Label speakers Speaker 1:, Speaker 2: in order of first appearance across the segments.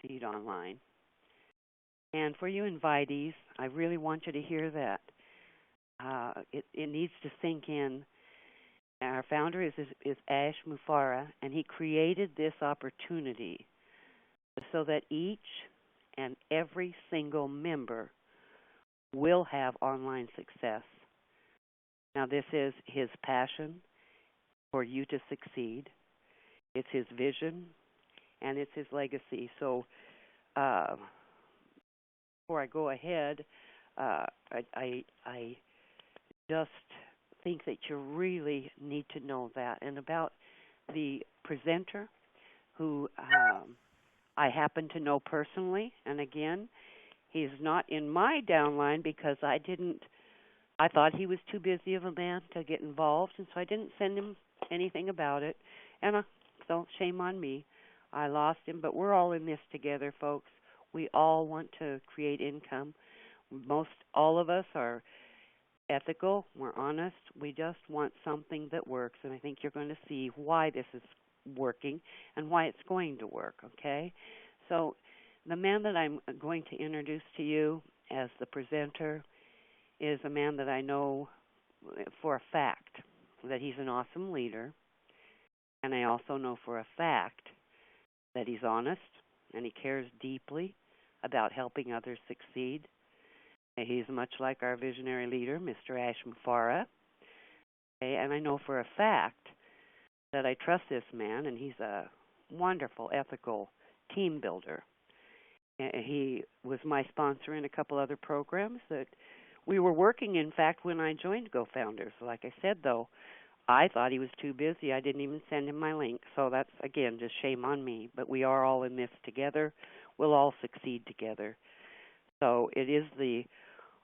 Speaker 1: succeed online. And for you invitees, I really want you to hear that. It needs to sink in. Our founder is Ash Mufareh, and he created this opportunity so that each and every single member will have online success. Now, this is his passion for you to succeed. It's his vision, and it's his legacy. So before I go ahead, I just think that you really need to know that. And about the presenter, who I happen to know personally, and again, he's not in my downline because I thought he was too busy of a man to get involved, and so I didn't send him anything about it. And so shame on me. I lost him, but we're all in this together, folks. We all want to create income. All of us are ethical. We're honest. We just want something that works, and I think you're going to see why this is working and why it's going to work, okay? So the man that I'm going to introduce to you as the presenter is a man that I know for a fact that he's an awesome leader, and I also know for a fact that he's honest and he cares deeply about helping others succeed. He's much like our visionary leader, Mr. Ash Mufareh. And I know for a fact that I trust this man, and he's a wonderful, ethical team builder. He was my sponsor in a couple other programs that we were working, in fact, when I joined GoFounders. Like I said, though, I thought he was too busy. I didn't even send him my link. So that's, again, just shame on me. But we are all in this together. We'll all succeed together. So it is the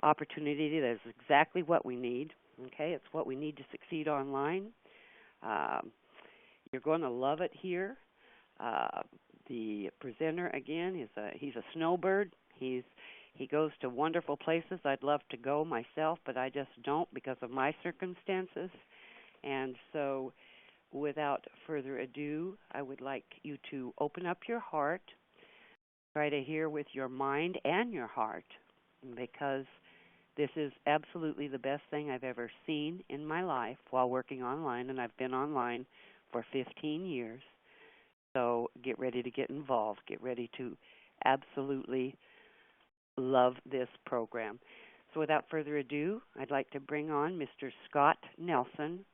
Speaker 1: opportunity that is exactly what we need. Okay, it's what we need to succeed online. You're going to love it here. The presenter, again, he's a snowbird. He goes to wonderful places I'd love to go myself, but I just don't because of my circumstances. And so without further ado, I would like you to open up your heart, try to hear with your mind and your heart, because this is absolutely the best thing I've ever seen in my life while working online, and I've been online for 15 years. So get ready to get involved. Get ready to absolutely love this program. So without further ado, I'd like to bring on Mr. Scott Nelson,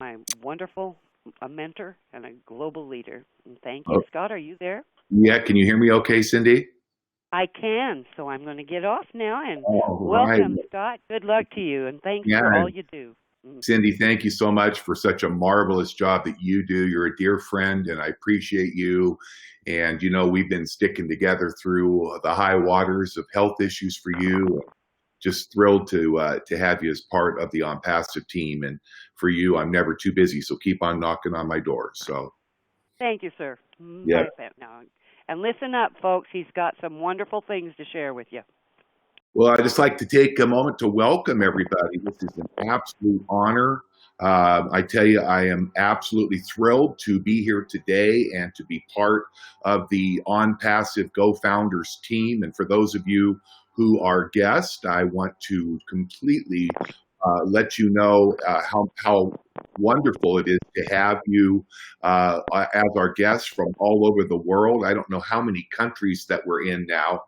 Speaker 1: my wonderful mentor and a global leader. And thank you, Scott. Are you there?
Speaker 2: Yeah, can you hear me okay, Cindy?
Speaker 1: I can, so I'm going to get off now, and welcome, Scott. Good luck to you, and thanks for all you do.
Speaker 2: Cindy, thank you so much for such a marvelous job that you do. You're a dear friend, and I appreciate you. And, you know, we've been sticking together through the high waters of health issues for you. Just thrilled to have you as part of the ONPASSIVE team. And for you, I'm never too busy, so keep on knocking on my door. So,
Speaker 1: thank you, sir.
Speaker 2: Yeah.
Speaker 1: Now, and listen up, folks. He's got some wonderful things to share with you.
Speaker 2: Well, I'd just like to take a moment to welcome everybody. This is an absolute honor. I tell you, I am absolutely thrilled to be here today and to be part of the ONPASSIVE GoFounders team. And for those of you who are guests, I want to completely let you know how wonderful it is to have you as our guests from all over the world. I don't know how many countries that we're in now,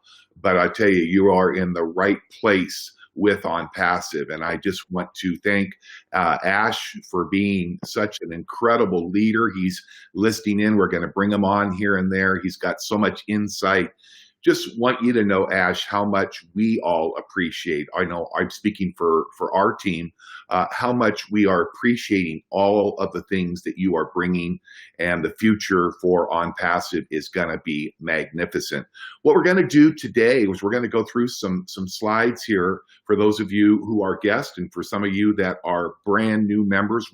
Speaker 2: but I tell you, you are in the right place with ONPASSIVE. And I just want to thank Ash for being such an incredible leader. He's listening in. We're going to bring him on here and there. He's got so much insight. Just want you to know, Ash, how much we all appreciate. I know I'm speaking for our team, how much we are appreciating all of the things that you are bringing, and the future for ONPASSIVE is going to be magnificent. What we're going to do today is we're going to go through some slides here for those of you who are guests, and for some of you that are brand new members.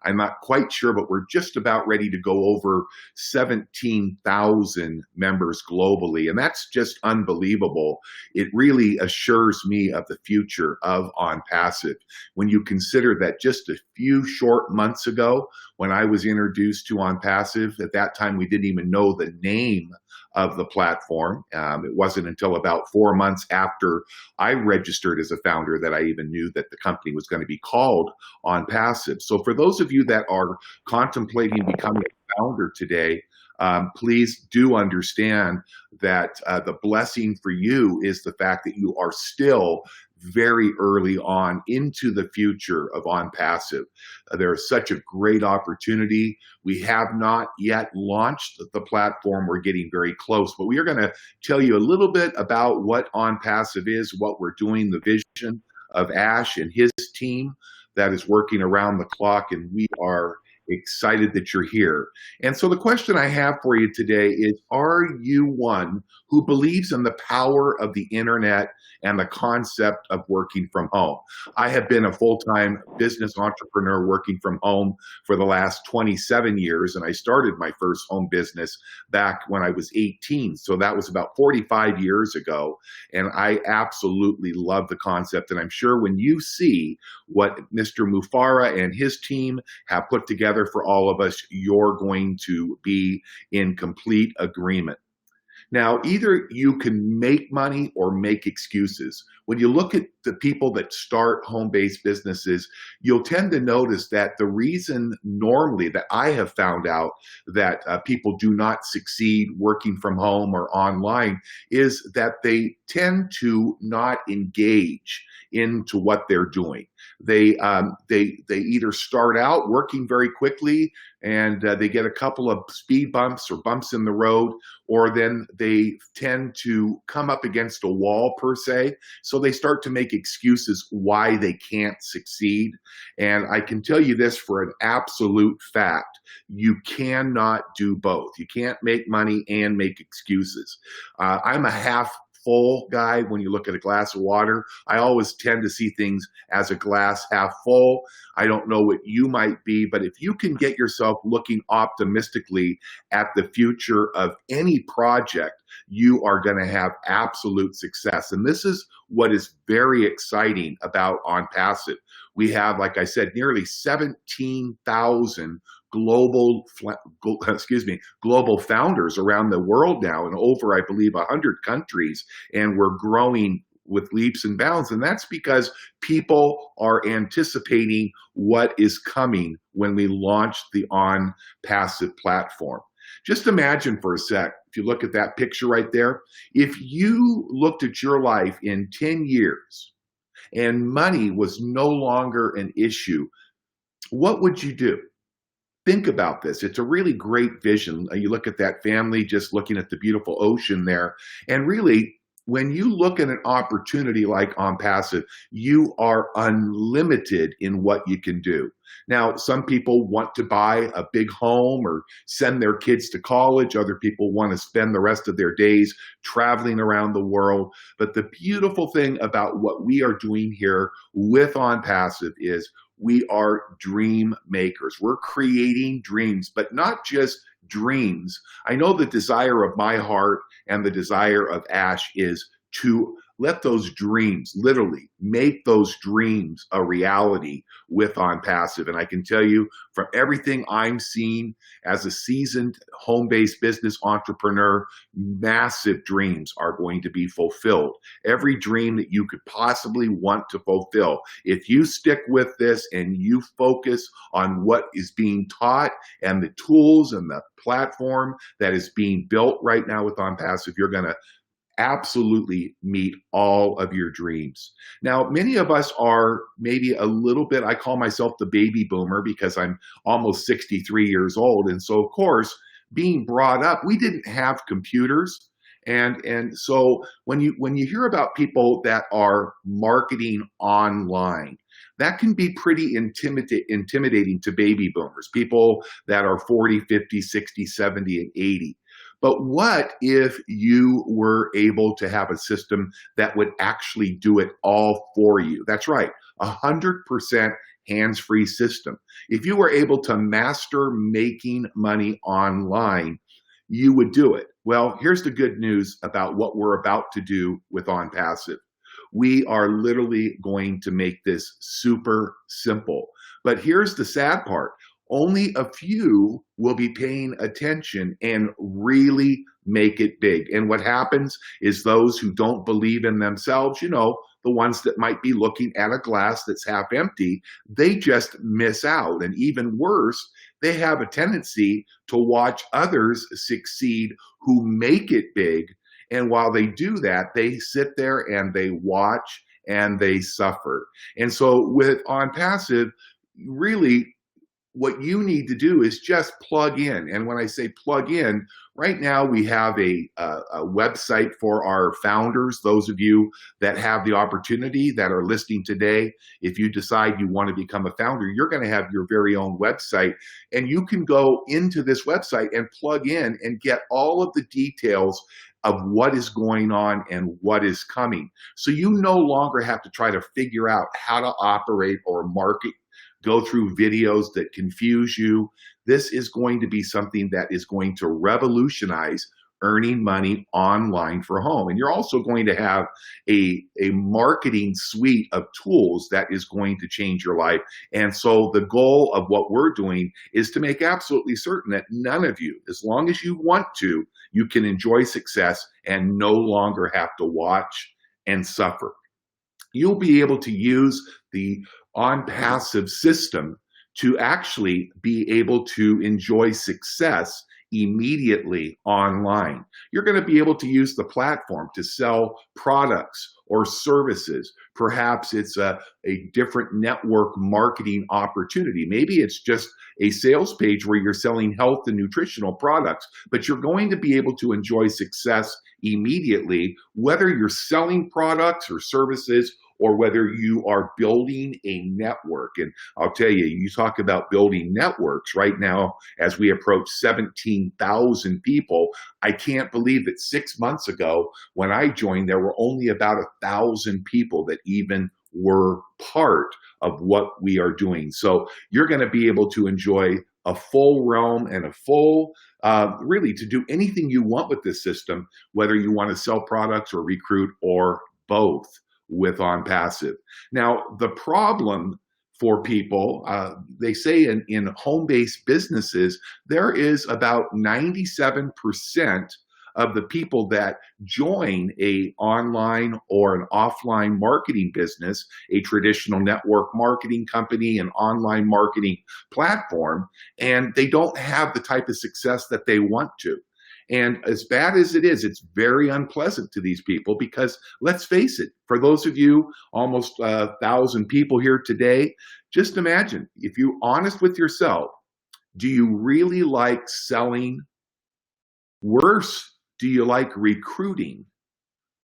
Speaker 2: I'm not quite sure, but we're just about ready to go over 17,000 members globally, and that's that's just unbelievable. It really assures me of the future of OnPassive. When you consider that just a few short months ago, when I was introduced to OnPassive, at that time we didn't even know the name of the platform. It wasn't until about 4 months after I registered as a founder that I even knew that the company was going to be called OnPassive. So for those of you that are contemplating becoming a founder today, please do understand that the blessing for you is the fact that you are still very early on into the future of OnPassive. There is such a great opportunity. We have not yet launched the platform. We're getting very close, but we are going to tell you a little bit about what OnPassive is, what we're doing, the vision of Ash and his team that is working around the clock, and we are excited that you're here. And so the question I have for you today is, are you one who believes in the power of the internet and the concept of working from home? I have been a full-time business entrepreneur working from home for the last 27 years, and I started my first home business back when I was 18. So that was about 45 years ago, and I absolutely love the concept. And I'm sure when you see what Mr. Mufara and his team have put together for all of us, you're going to be in complete agreement. Now, either you can make money or make excuses. When you look at the people that start home-based businesses, you'll tend to notice that the reason normally that I have found out that people do not succeed working from home or online is that they tend to not engage into what they're doing. They either start out working very quickly and they get a couple of speed bumps or bumps in the road, or then they tend to come up against a wall per se. So they start to make excuses why they can't succeed. And I can tell you this for an absolute fact: you cannot do both. You can't make money and make excuses. I'm a half full guy. When you look at a glass of water, I always tend to see things as a glass half full. I don't know what you might be, but if you can get yourself looking optimistically at the future of any project, you are going to have absolute success. And this is what is very exciting about OnPassive. We have, like I said, nearly 17,000 global founders around the world now, in over, I believe, 100 countries, and we're growing with leaps and bounds. And that's because people are anticipating what is coming when we launch the OnPassive platform. Just imagine for a sec, if you look at that picture right there, if you looked at your life in 10 years and money was no longer an issue, what would you do? Think about this. It's a really great vision. You look at that family just looking at the beautiful ocean there. And really, when you look at an opportunity like OnPassive, you are unlimited in what you can do. Now, some people want to buy a big home or send their kids to college. Other people want to spend the rest of their days traveling around the world. But the beautiful thing about what we are doing here with OnPassive is we are dream makers. We're creating dreams, but not just dreams. I know the desire of my heart and the desire of Ash is to let those dreams, literally make those dreams a reality with OnPassive. And I can tell you from everything I'm seeing as a seasoned home-based business entrepreneur, massive dreams are going to be fulfilled. Every dream that you could possibly want to fulfill. If you stick with this and you focus on what is being taught and the tools and the platform that is being built right now with OnPassive, you're going to absolutely meet all of your dreams. Now, many of us are maybe a little bit, I call myself the baby boomer because I'm almost 63 years old. And so, of course, being brought up, we didn't have computers. And so when you hear about people that are marketing online, that can be pretty intimidating to baby boomers, people that are 40, 50, 60, 70, and 80. But what if you were able to have a system that would actually do it all for you? That's right, 100% hands-free system. If you were able to master making money online, you would do it. Well, here's the good news about what we're about to do with OnPassive. We are literally going to make this super simple. But here's the sad part. Only a few will be paying attention and really make it big. And what happens is those who don't believe in themselves, the ones that might be looking at a glass that's half empty, they just miss out. And even worse, they have a tendency to watch others succeed who make it big. And while they do that, they sit there and they watch and they suffer. And so with OnPassive, really what you need to do is just plug in. And when I say plug in, right now we have a website for our founders, those of you that have the opportunity that are listening today. If you decide you want to become a founder, you're going to have your very own website. And you can go into this website and plug in and get all of the details of what is going on and what is coming. So you no longer have to try to figure out how to operate or market, go through videos that confuse you. This is going to be something that is going to revolutionize earning money online for home. And you're also going to have a marketing suite of tools that is going to change your life. And so the goal of what we're doing is to make absolutely certain that none of you, as long as you want to, you can enjoy success and no longer have to watch and suffer. You'll be able to use the OnPassive system to actually be able to enjoy success immediately online. You're going to be able to use the platform to sell products or services. Perhaps it's a different network marketing opportunity. Maybe it's just a sales page where you're selling health and nutritional products, but you're going to be able to enjoy success immediately, whether you're selling products or services or whether you are building a network. And I'll tell you, you talk about building networks right now as we approach 17,000 people. I can't believe that 6 months ago when I joined, there were only about 1,000 people that even were part of what we are doing. So you're going to be able to enjoy a full realm and a full, really to do anything you want with this system, whether you want to sell products or recruit or both with OnPassive. Now, the problem for people, they say in home-based businesses, there is about 97% of the people that join a online or an offline marketing business, a traditional network marketing company, an online marketing platform, and they don't have the type of success that they want to. And as bad as it is, it's very unpleasant to these people because let's face it, for those of you, almost 1,000 people here today, just imagine, if you're honest with yourself, do you really like selling? Worse, do you like recruiting?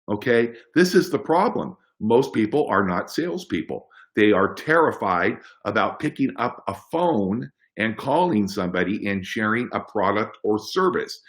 Speaker 2: Okay, this is the problem. Most people are not salespeople. They are terrified about picking up a phone and calling somebody and sharing a product or service.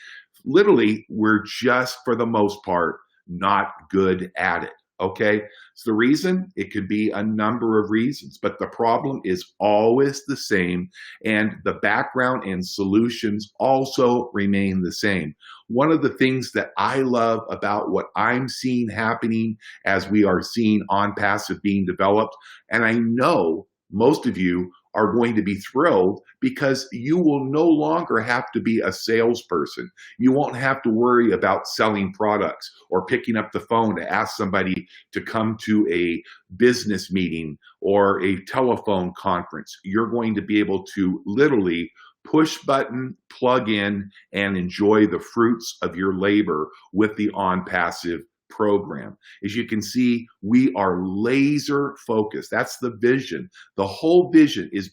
Speaker 2: Literally, we're just, for the most part, not good at it, okay? So the reason, it could be a number of reasons, but the problem is always the same, and the background and solutions also remain the same. One of the things that I love about what I'm seeing happening as we are seeing OnPassive being developed, and I know most of you are going to be thrilled because you will no longer have to be a salesperson. You won't have to worry about selling products or picking up the phone to ask somebody to come to a business meeting or a telephone conference. You're going to be able to literally push button, plug in, and enjoy the fruits of your labor with the OnPassive program. As you can see, we are laser focused. That's the vision. The whole vision is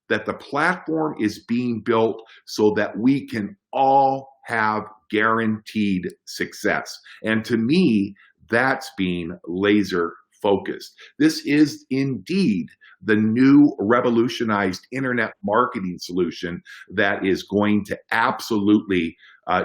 Speaker 2: that the platform is being built so that we can all have guaranteed success. And to me, that's being laser focused. This is indeed the new revolutionized internet marketing solution that is going to absolutely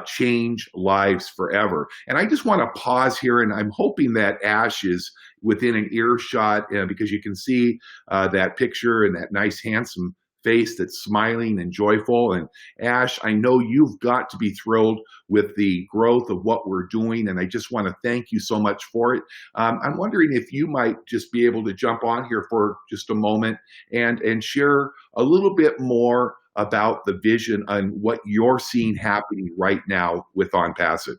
Speaker 2: change lives forever. And I just want to pause here, and I'm hoping that Ash is within an earshot because you can see that picture and that nice, handsome face that's smiling and joyful. And Ash, I know you've got to be thrilled with the growth of what we're doing, and I just want to thank you so much for it. I'm wondering if you might just be able to jump on here for just a moment and share a little bit more about the vision and what you're seeing happening right now with ONPASSIVE.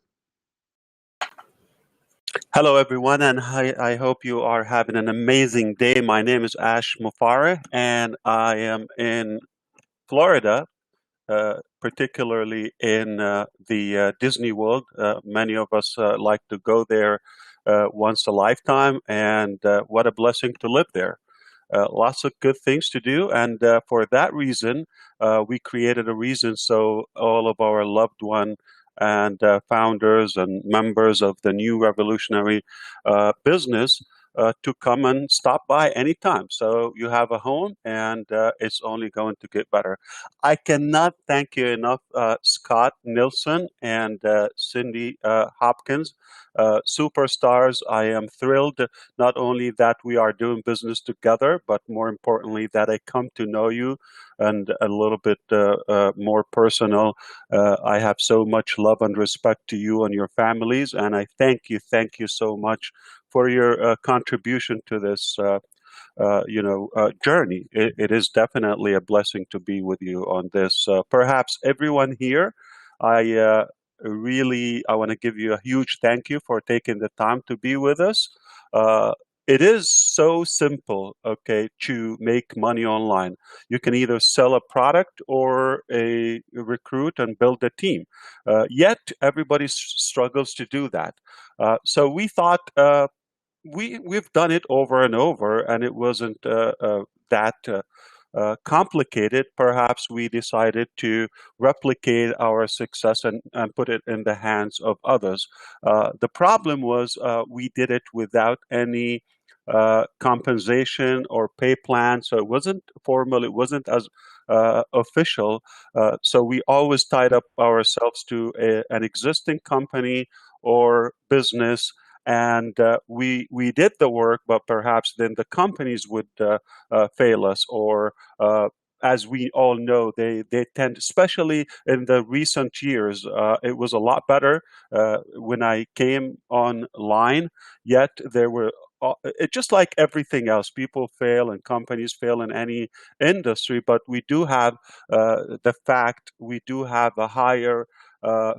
Speaker 3: Hello, everyone, and I hope you are having an amazing day. My name is Ash Mufare, and I am in Florida, particularly in the Disney World. Many of us like to go there once a lifetime, and what a blessing to live there. Lots of good things to do, and for that reason, we created a reason so all of our loved one and founders and members of the new revolutionary business to come and stop by anytime. So you have a home, and it's only going to get better. I cannot thank you enough, Scott Nilsson and Cindy Hopkins, superstars. I am thrilled not only that we are doing business together, but more importantly, that I come to know you and a little bit more personal. I have so much love and respect to you and your families, and I thank you so much for your contribution to this journey. It is definitely a blessing to be with you on this. Perhaps everyone here, I want to give you a huge thank you for taking the time to be with us. It is so simple, okay, to make money online. You can either sell a product or a recruit and build a team. Yet everybody struggles to do that. So we thought we've done it over and over, and it wasn't that complicated. Perhaps we decided to replicate our success and put it in the hands of others. The problem was we did it without any compensation or pay plan, so it wasn't formal, it wasn't as official. So we always tied up ourselves to an existing company or business, and we did the work, but perhaps then the companies would fail us, or as we all know, they tend, especially in the recent years, it was a lot better when I came online, yet there were just like everything else, people fail and companies fail in any industry, but we do have the fact we do have a higher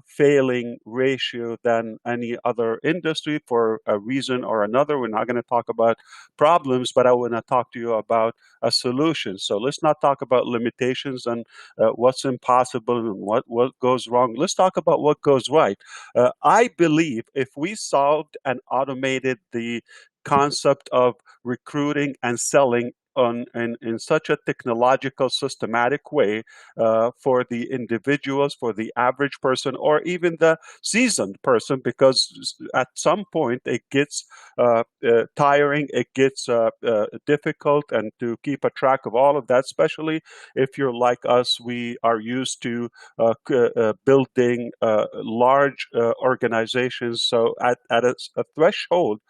Speaker 3: failing ratio than any other industry for a reason or another. We're not going to talk about problems, but I want to talk to you about a solution. So let's not talk about limitations and what's impossible and what goes wrong. Let's talk about what goes right. I believe if we solved and automated the concept of recruiting and selling in such a technological, systematic way for the individuals, for the average person, or even the seasoned person, because at some point it gets tiring, it gets difficult, and to keep a track of all of that, especially if you're like us, we are used to building large organizations. So at a threshold,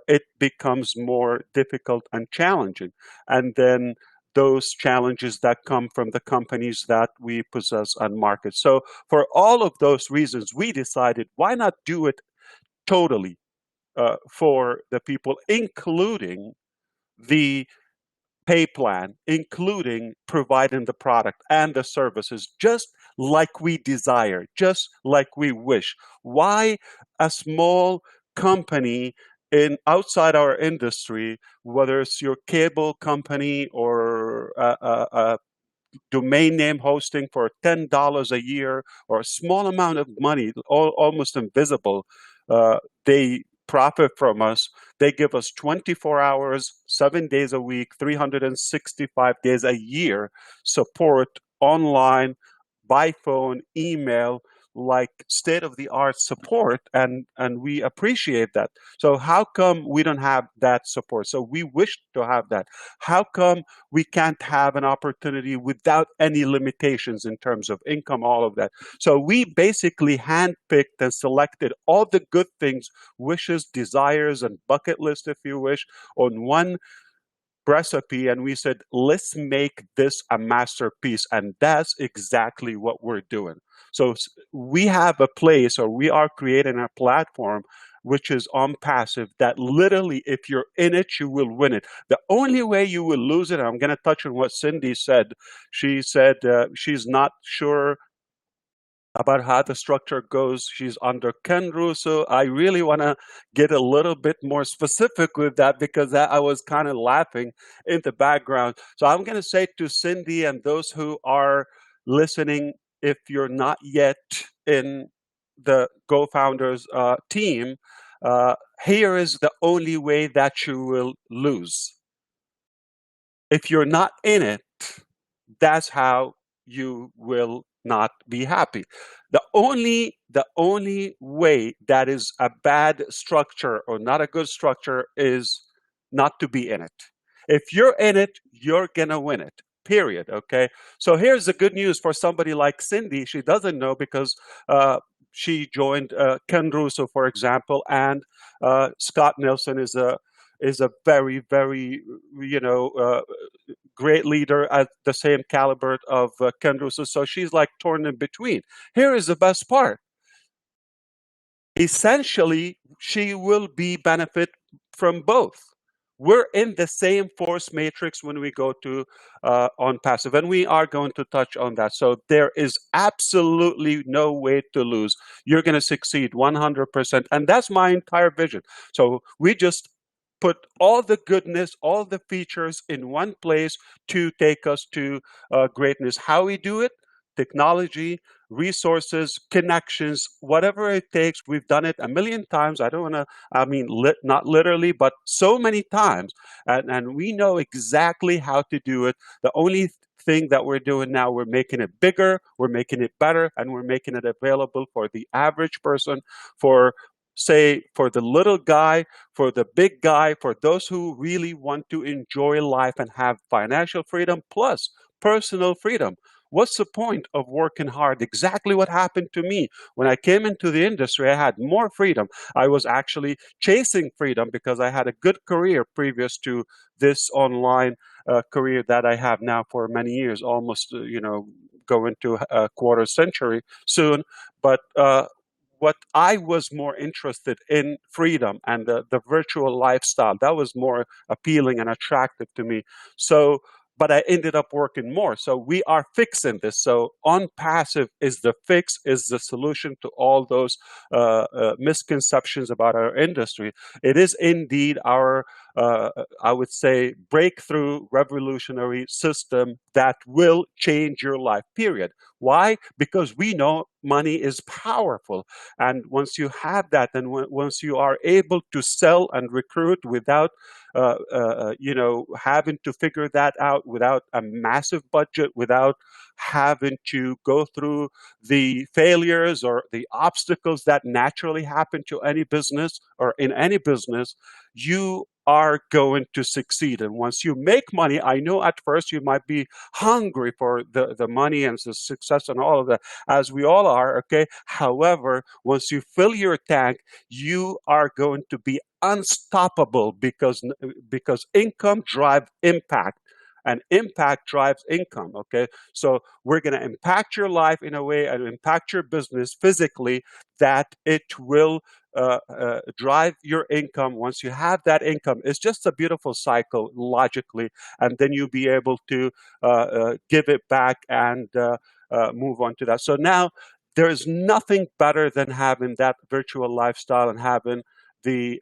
Speaker 3: it becomes more difficult and challenging. And then those challenges that come from the companies that we possess and market. So for all of those reasons, we decided, why not do it totally for the people, including the pay plan, including providing the product and the services, just like we desire, just like we wish. Why a small company outside our industry, whether it's your cable company or a domain name hosting for $10 a year, or a small amount of money, almost invisible, they profit from us. They give us 24 hours, 7 days a week, 365 days a year support online, by phone, email, like state-of-the-art support, and we appreciate that. So how come we don't have that support? So we wish to have that. How come we can't have an opportunity without any limitations in terms of income, all of that? So we basically handpicked and selected all the good things, wishes, desires, and bucket list, if you wish, on one recipe and we said, let's make this a masterpiece. And that's exactly what we're doing. So we have a place, or we are creating a platform which is ONPASSIVE, that literally, if you're in it, you will win it. The only way you will lose it, and I'm going to touch on what Cindy said. She said she's not sure about how the structure goes. She's under Ken Russo. I really want to get a little bit more specific with that, because I was kind of laughing in the background. So I'm going to say to Cindy and those who are listening, if you're not yet in the Go Founders team, here is the only way that you will lose. If you're not in it, that's how you will not be happy. The only way that is a bad structure or not a good structure is not to be in it. If you're in it, you're gonna win it. Period. Okay. So here's the good news for somebody like Cindy. She doesn't know because she joined Ken Russo, for example, and Scott Nelson is a very, very, great leader at the same caliber of Ken Russo. So she's like torn in between. Here is the best part. Essentially, she will be benefit from both. We're in the same force matrix when we go to ONPASSIVE, and we are going to touch on that. So there is absolutely no way to lose. You're going to succeed 100%, and that's my entire vision. So we just put all the goodness, all the features in one place to take us to greatness. How we do it? Technology, resources, connections, whatever it takes. We've done it a million times. I don't want to, not literally, but so many times. And we know exactly how to do it. The only thing that we're doing now, we're making it bigger, we're making it better, and we're making it available for the average person, for the little guy, for the big guy, for those who really want to enjoy life and have financial freedom plus personal freedom. What's the point of working hard? Exactly what happened to me. When I came into the industry, I had more freedom. I was actually chasing freedom because I had a good career previous to this online career that I have now for many years, almost, going to a quarter century soon. But what I was more interested in, freedom and the virtual lifestyle. That was more appealing and attractive to me. So, but I ended up working more. So we are fixing this. So ONPASSIVE is the fix, is the solution to all those misconceptions about our industry. It is indeed our, I would say, breakthrough revolutionary system that will change your life, period. Why? Because we know money is powerful. And once you have that, and once you are able to sell and recruit without having to figure that out, without a massive budget, without having to go through the failures or the obstacles that naturally happen to any business or in any business, you are going to succeed. And once you make money, I know at first you might be hungry for the money and the success and all of that, as we all are, okay? However, once you fill your tank, you are going to be unstoppable because income drives impact. And impact drives income, okay? So we're going to impact your life in a way and impact your business physically that it will drive your income. Once you have that income, it's just a beautiful cycle logically, and then you'll be able to give it back and move on to that. So now there is nothing better than having that virtual lifestyle and having the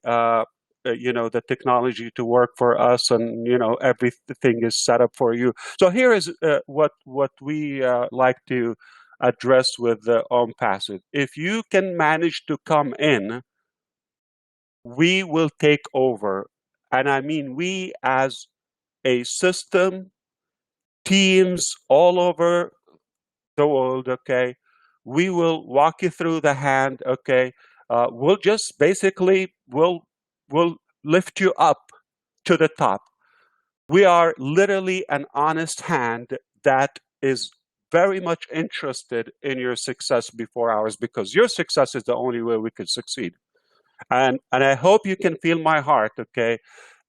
Speaker 3: the technology to work for us, and everything is set up for you. So here is what we like to address with ONPASSIVE. If you can manage to come in, we will take over. And I mean we as a system, teams all over the world, okay? We will walk you through the hand, okay? We'll just basically, we'll lift you up to the top. We are literally an honest hand that is very much interested in your success before ours, because your success is the only way we could succeed. And I hope you can feel my heart, okay,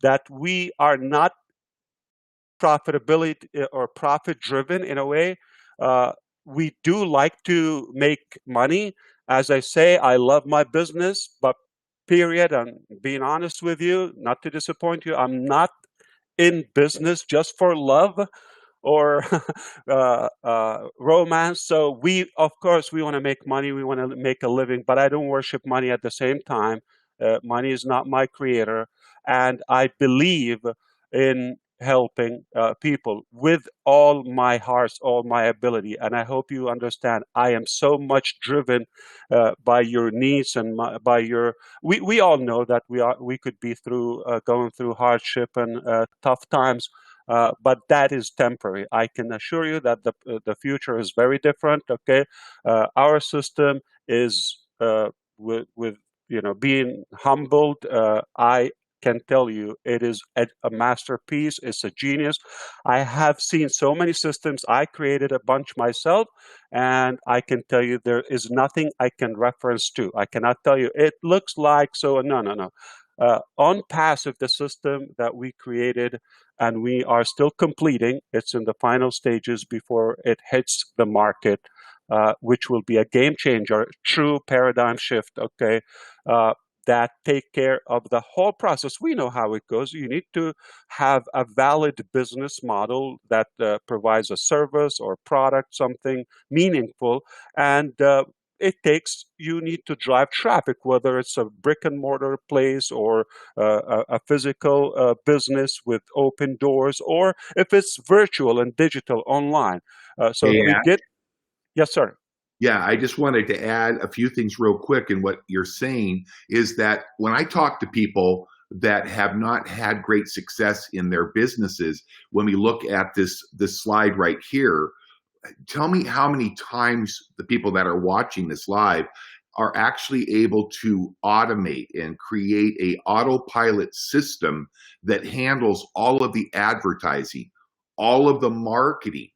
Speaker 3: that we are not profitability or profit driven in a way. We do like to make money. As I say, I love my business, but period, I'm being honest with you, not to disappoint you, I'm not in business just for love or romance. So of course, we want to make money. We want to make a living, but I don't worship money at the same time. Money is not my creator. And I believe in helping people with all my heart, all my ability. And I hope you understand, I am so much driven by your needs and by your, we all know that we could be going through hardship and tough times. But that is temporary. I can assure you that the future is very different. Okay, our system is with being humbled. I can tell you it is a masterpiece. It's a genius. I have seen so many systems. I created a bunch myself, and I can tell you there is nothing I can reference to. I cannot tell you it looks like so. No. ONPASSIVE, the system that we created and we are still completing, it's in the final stages before it hits the market, which will be a game changer, true paradigm shift, okay, that take care of the whole process. We know how it goes. You need to have a valid business model that provides a service or product, something meaningful, and you need to drive traffic, whether it's a brick and mortar place or a physical business with open doors, or if it's virtual and digital online. Yes, sir.
Speaker 2: Yeah, I just wanted to add a few things real quick. And what you're saying is that when I talk to people that have not had great success in their businesses, when we look at this slide right here, tell me how many times the people that are watching this live are actually able to automate and create a autopilot system that handles all of the advertising, all of the marketing,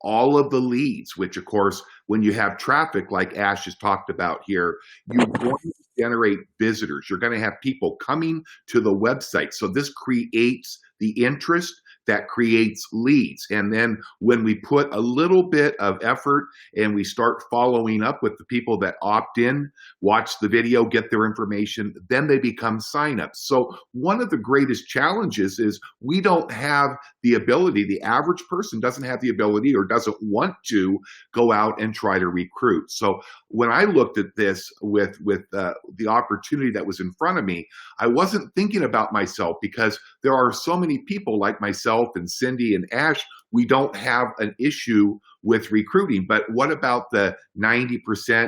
Speaker 2: all of the leads, which of course, when you have traffic like Ash has talked about here, you're going to generate visitors. You're going to have people coming to the website. So this creates the interest that creates leads. And then when we put a little bit of effort and we start following up with the people that opt in, watch the video, get their information, then they become signups. So one of the greatest challenges is we don't have the ability, the average person doesn't have the ability or doesn't want to go out and try to recruit. So when I looked at this with the opportunity that was in front of me, I wasn't thinking about myself, because there are so many people like myself and Cindy and Ash. We don't have an issue with recruiting, but what about the 90%,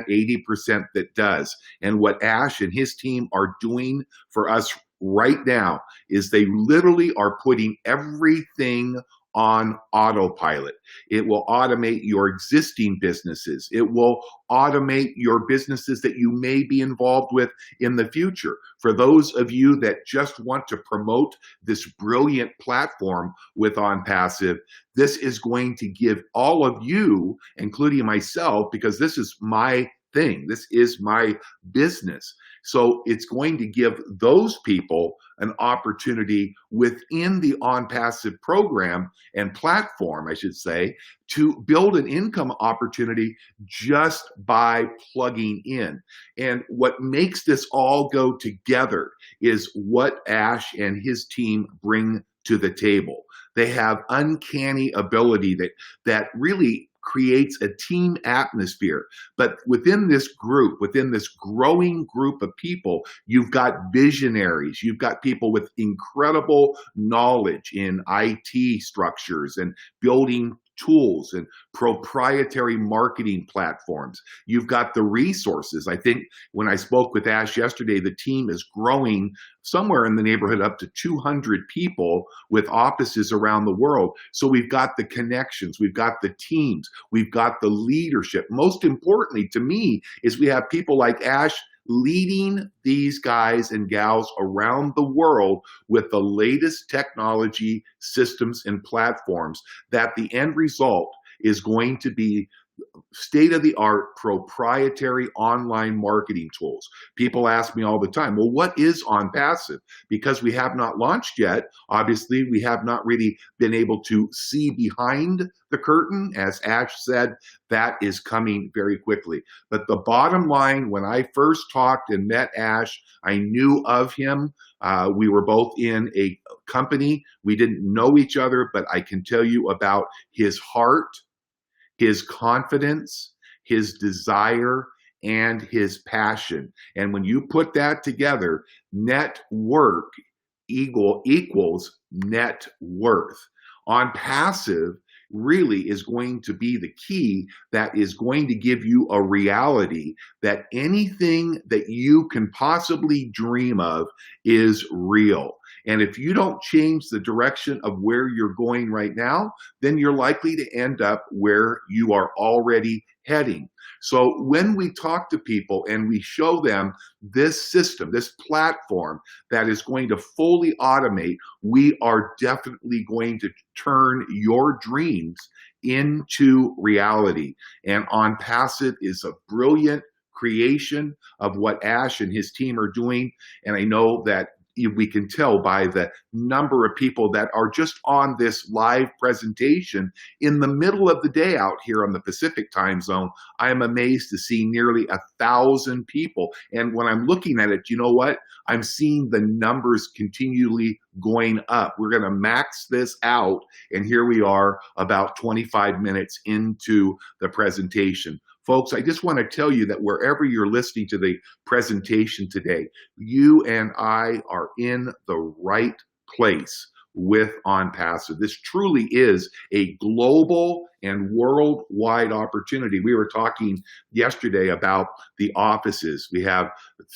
Speaker 2: 80% that does? And what Ash and his team are doing for us right now is they literally are putting everything on autopilot. It will automate your existing businesses. It will automate your businesses that you may be involved with in the future. For those of you that just want to promote this brilliant platform with ONPASSIVE, this is going to give all of you, including myself, because this is my thing, this is my business. So it's going to give those people an opportunity within the ONPASSIVE program and platform, I should say, to build an income opportunity just by plugging in. And what makes this all go together is what Ash and his team bring to the table. They have uncanny ability that really creates a team atmosphere. But within this group, within this growing group of people, you've got visionaries, you've got people with incredible knowledge in IT structures and building tools and proprietary marketing platforms. You've got the resources. I think when I spoke with Ash yesterday, the team is growing somewhere in the neighborhood up to 200 people with offices around the world. So we've got the connections, we've got the teams, we've got the leadership. Most importantly to me is we have people like Ash leading these guys and gals around the world with the latest technology, systems, and platforms, that the end result is going to be state-of-the-art proprietary online marketing tools. People ask me all the time, well, what is ONPASSIVE? Because we have not launched yet, obviously, we have not really been able to see behind the curtain. As Ash said, that is coming very quickly. But the bottom line, when I first talked and met Ash, I knew of him. We were both in a company. We didn't know each other, but I can tell you about his heart, his confidence, his desire, and his passion. And when you put that together, net work equals net worth. ONPASSIVE really is going to be the key that is going to give you a reality that anything that you can possibly dream of is real. And if you don't change the direction of where you're going right now, then you're likely to end up where you are already heading. So when we talk to people and we show them this system, this platform that is going to fully automate, we are definitely going to turn your dreams into reality. And ONPASSIVE is a brilliant creation of what Ash and his team are doing. And I know that we can tell by the number of people that are just on this live presentation in the middle of the day out here on the Pacific time zone. I am amazed to see nearly 1,000 people. And when I'm looking at it, you know what? I'm seeing the numbers continually going up. We're going to max this out. And here we are about 25 minutes into the presentation. Folks, I just want to tell you that wherever you're listening to the presentation today, you and I are in the right place with ONPASSIVE. This truly is a global and worldwide opportunity. We were talking yesterday about the offices. We have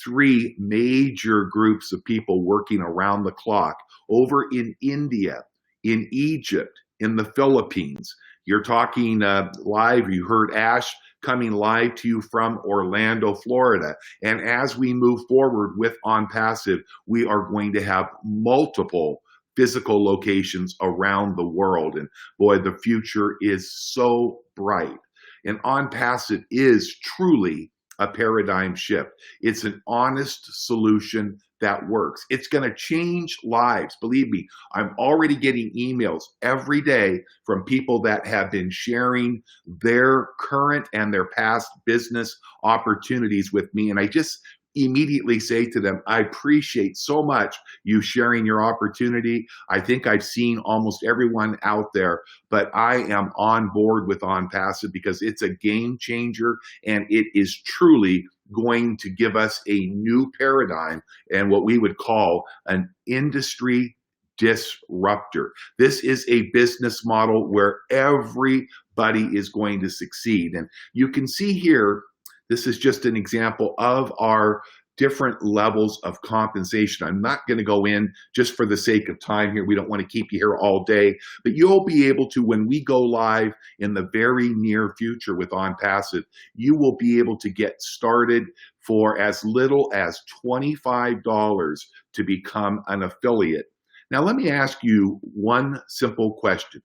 Speaker 2: 3 major groups of people working around the clock over in India, in Egypt, in the Philippines. You're talking live, you heard Ash coming live to you from Orlando, Florida. And as we move forward with ONPASSIVE, we are going to have multiple physical locations around the world. And boy, the future is so bright. And ONPASSIVE is truly a paradigm shift. It's an honest solution that works. It's going to change lives. Believe me, I'm already getting emails every day from people that have been sharing their current and their past business opportunities with me. And I just immediately say to them, I appreciate so much you sharing your opportunity. I think I've seen almost everyone out there, but I am on board with ONPASSIVE because it's a game changer and it is truly going to give us a new paradigm and what we would call an industry disruptor. This is a business model where everybody is going to succeed. And you can see here, this is just an example of our different levels of compensation. I'm not going to go in just for the sake of time here. We don't want to keep you here all day, but you'll be able to, when we go live in the very near future with ONPASSIVE, you will be able to get started for as little as $25 to become an affiliate. Now, let me ask you one simple question.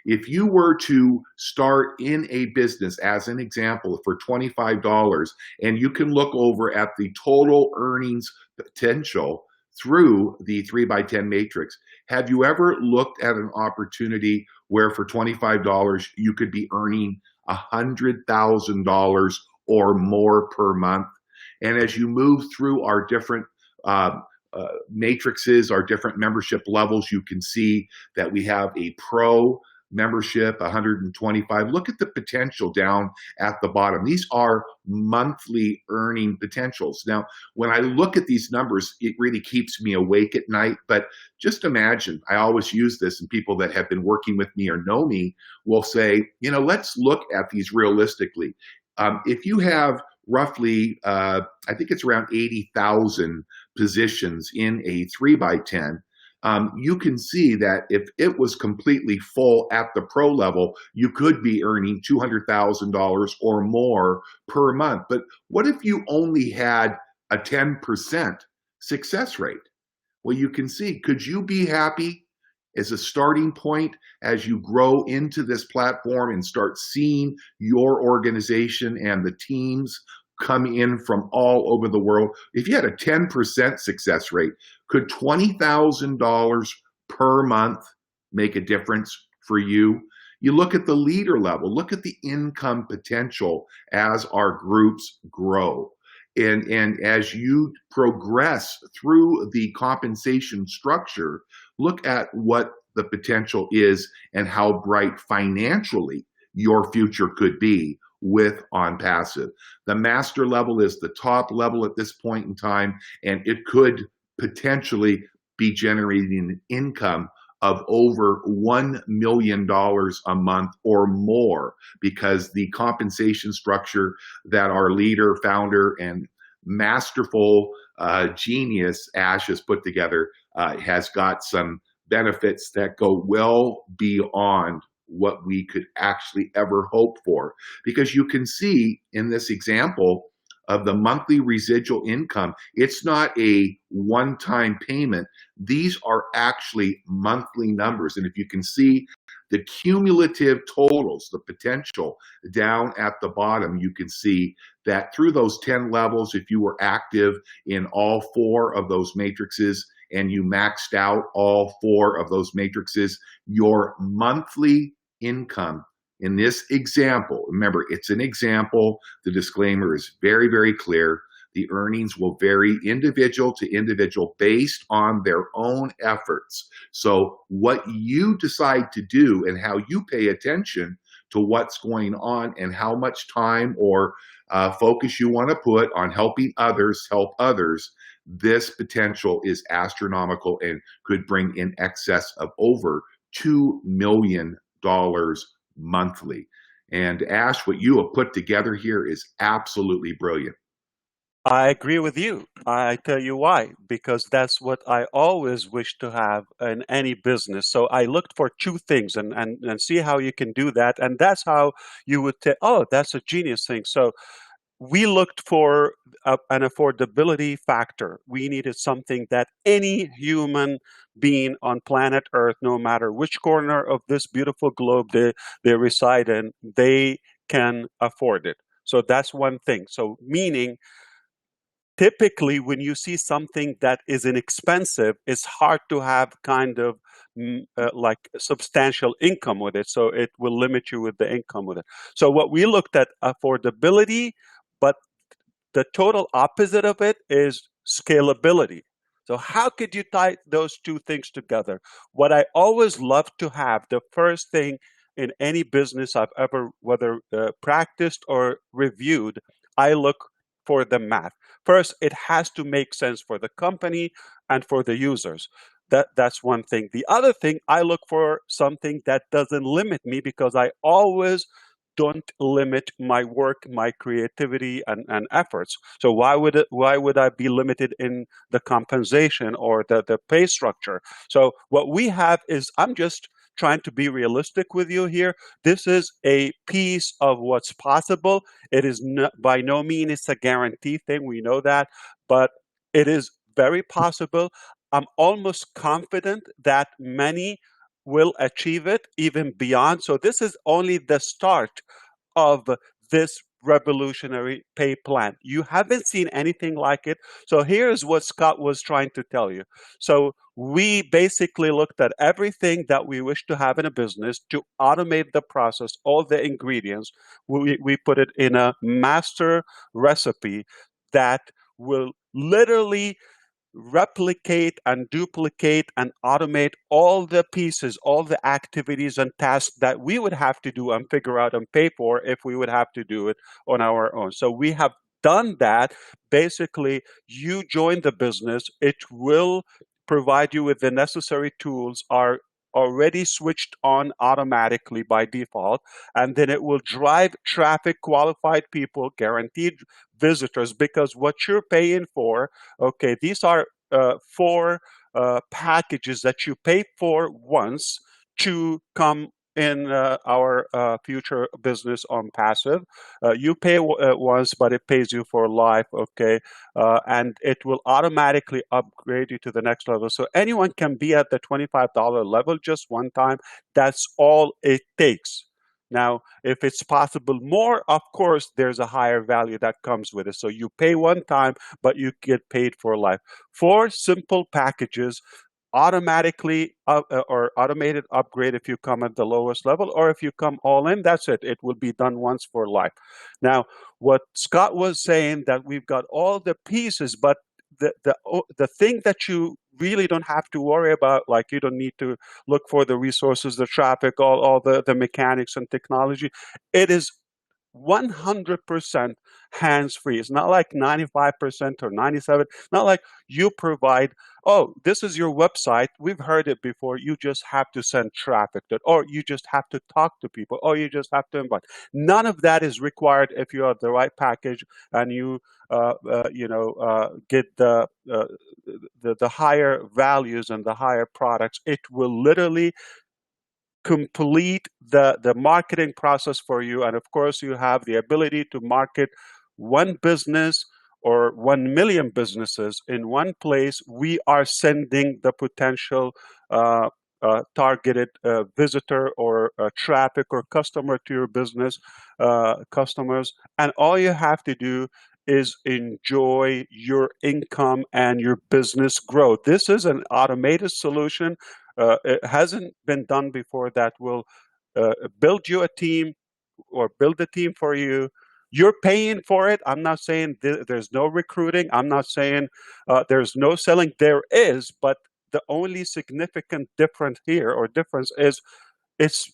Speaker 2: If you were to start in a business, as an example, for $25, and you can look over at the total earnings potential through the 3x10 matrix, have you ever looked at an opportunity where for $25 you could be earning $100,000 or more per month? And as you move through our different matrices, our different membership levels, you can see that we have a pro membership, 125. Look at the potential down at the bottom. These are monthly earning potentials. Now, when I look at these numbers, it really keeps me awake at night. But just imagine, I always use this, and people that have been working with me or know me will say, you know, let's look at these realistically. If you have roughly, I think it's around 80,000 positions in a 3x10, you can see that if it was completely full at the pro level, you could be earning $200,000 or more per month. But what if you only had a 10% success rate? Well, you can see, could you be happy as a starting point as you grow into this platform and start seeing your organization and the teams come in from all over the world. If you had a 10% success rate, could $20,000 per month make a difference for you? You look at the leader level, look at the income potential as our groups grow. And as you progress through the compensation structure, look at what the potential is and how bright financially your future could be with ONPASSIVE. The master level is the top level at this point in time, and it could potentially be generating an income of over $1 million a month or more, because the compensation structure that our leader, founder, and masterful genius Ash has put together has got some benefits that go well beyond what we could actually ever hope for. Because you can see in this example of the monthly residual income, it's not a one-time payment. These are actually monthly numbers. And if you can see the cumulative totals, the potential down at the bottom, you can see that through those 10 levels, if you were active in all 4 of those matrices and you maxed out all 4 of those matrices, your monthly income in this example, remember, it's an example. The disclaimer is very, very clear. The earnings will vary individual to individual based on their own efforts. So what you decide to do and how you pay attention to what's going on and how much time or focus you want to put on helping others help others, this potential is astronomical and could bring in excess of over $2 million monthly. And Ash, what you have put together here is absolutely brilliant.
Speaker 3: I agree with you. I tell you why. Because that's what I always wish to have in any business. So I looked for 2 things and see how you can do that. And that's how you would say, oh, that's a genius thing. So we looked for an affordability factor. We needed something that any human being on planet Earth, no matter which corner of this beautiful globe they reside in, they can afford it. So that's one thing. So meaning, typically when you see something that is inexpensive, it's hard to have kind of like substantial income with it. So it will limit you with the income with it. So what we looked at affordability, but the total opposite of it is scalability. So how could you tie those 2 things together? What I always love to have, the first thing in any business I've ever, whether practiced or reviewed, I look for the math. First, it has to make sense for the company and for the users. That's one thing. The other thing, I look for something that doesn't limit me, because I always don't limit my work, my creativity, and efforts. So why would I be limited in the compensation or the pay structure? So what we have is, I'm just trying to be realistic with you here. This is a piece of what's possible. It is by no means it's a guarantee thing. We know that, but it is very possible. I'm almost confident that many will achieve it, even beyond. So this is only the start of this revolutionary pay plan. You haven't seen anything like it. So here's what Scott was trying to tell you. So we basically looked at everything that we wish to have in a business to automate the process, all the ingredients. We put it in a master recipe that will literally replicate and duplicate and automate all the pieces, all the activities and tasks that we would have to do and figure out and pay for if we would have to do it on our own. So we have done that. Basically, you join the business, it will provide you with the necessary tools, are already switched on automatically by default, and then it will drive traffic, qualified people, guaranteed visitors, because what you're paying for, okay, these are 4 packages that you pay for once to come in our future business on passive. You pay once, but it pays you for life, okay? And it will automatically upgrade you to the next level. So anyone can be at the $25 level just one time. That's all it takes. Now, if it's possible more, of course, there's a higher value that comes with it. So you pay one time, but you get paid for life. 4 simple packages, automatically or automated upgrade if you come at the lowest level, or if you come all in, that's it. It will be done once for life. Now, what Scott was saying, that we've got all the pieces, but the thing that you really don't have to worry about, like you don't need to look for the resources, the traffic, all the mechanics and technology, it is 100% hands-free. It's not like 95% or 97%. Not like you provide, oh, this is your website. We've heard it before. You just have to send traffic to it, or you just have to talk to people, or you just have to invite. None of that is required if you have the right package and you get the higher values and the higher products. It will literally complete the marketing process for you. And of course, you have the ability to market one business or 1 million businesses in one place. We are sending the potential targeted visitor or traffic or customer to your business customers. And all you have to do is enjoy your income and your business growth. This is an automated solution. It hasn't been done before that will build you a team or build a team for you. You're paying for it. I'm not saying there's no recruiting. I'm not saying there's no selling. There is, but the only significant difference here or difference is it's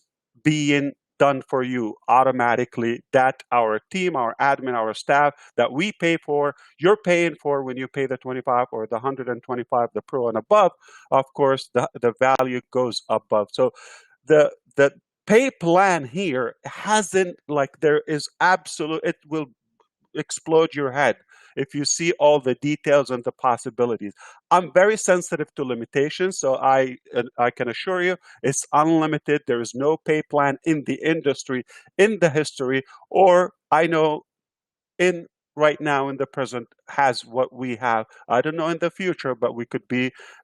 Speaker 3: being done for you automatically. That our team, our admin, our staff that we pay for, you're paying for when you pay the 25 or the 125, the pro and above. Of course, the value goes above. So the pay plan here hasn't, like, there is absolute, it will explode your head if you see all the details and the possibilities. I'm very sensitive to limitations, so I can assure you it's unlimited. There is no pay plan in the industry, in the history, or I know in right now in the present has what we have. I don't know in the future, but we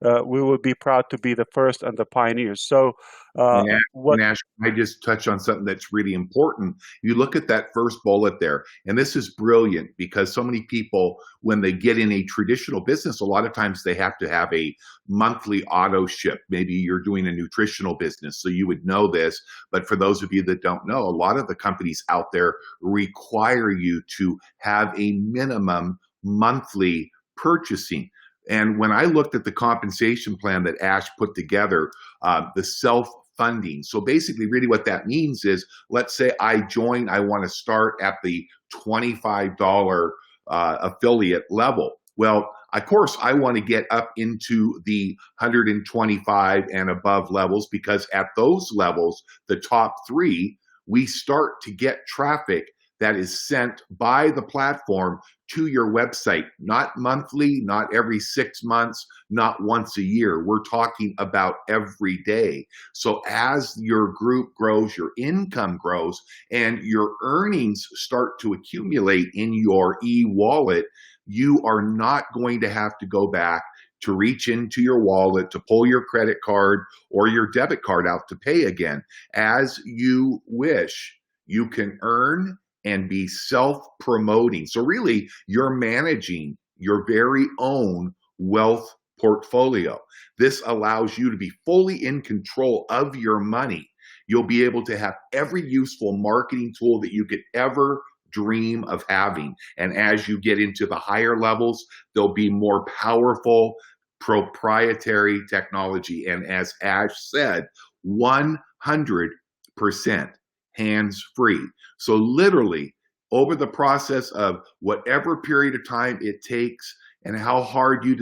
Speaker 3: will be proud to be the first and the pioneers. So
Speaker 2: Nash, I just touch on something that's really important. You look at that first bullet there, and this is brilliant because so many people, when they get in a traditional business, a lot of times they have to have a monthly auto ship. Maybe you're doing a nutritional business, so you would know this. But for those of you that don't know, a lot of the companies out there require you to have a minimum monthly purchasing. And when I looked at the compensation plan that Ash put together, the self-funding. So basically, really what that means is, let's say I want to start at the $25 affiliate level. Well, of course, I want to get up into the 125 and above levels, because at those levels, the top 3, we start to get traffic that is sent by the platform to your website, not monthly, not every 6 months, not once a year. We're talking about every day. So as your group grows, your income grows, and your earnings start to accumulate in your e-wallet, you are not going to have to go back to reach into your wallet to pull your credit card or your debit card out to pay again. As you wish, you can earn and be self-promoting. So really, you're managing your very own wealth portfolio. This allows you to be fully in control of your money. You'll be able to have every useful marketing tool that you could ever dream of having. And as you get into the higher levels, there'll be more powerful proprietary technology. And as Ash said, 100% hands-free. So literally, over the process of whatever period of time it takes and how hard you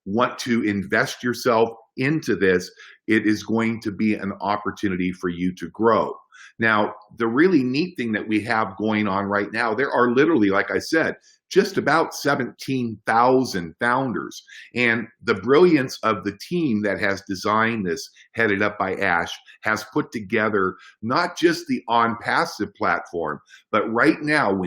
Speaker 2: want to invest yourself into this, it is going to be an opportunity for you to grow. Now, the really neat thing that we have going on right now, there are literally, like I said, just about 17,000 founders. And the brilliance of the team that has designed this, headed up by Ash, has put together not just the ONPASSIVE platform, but right now,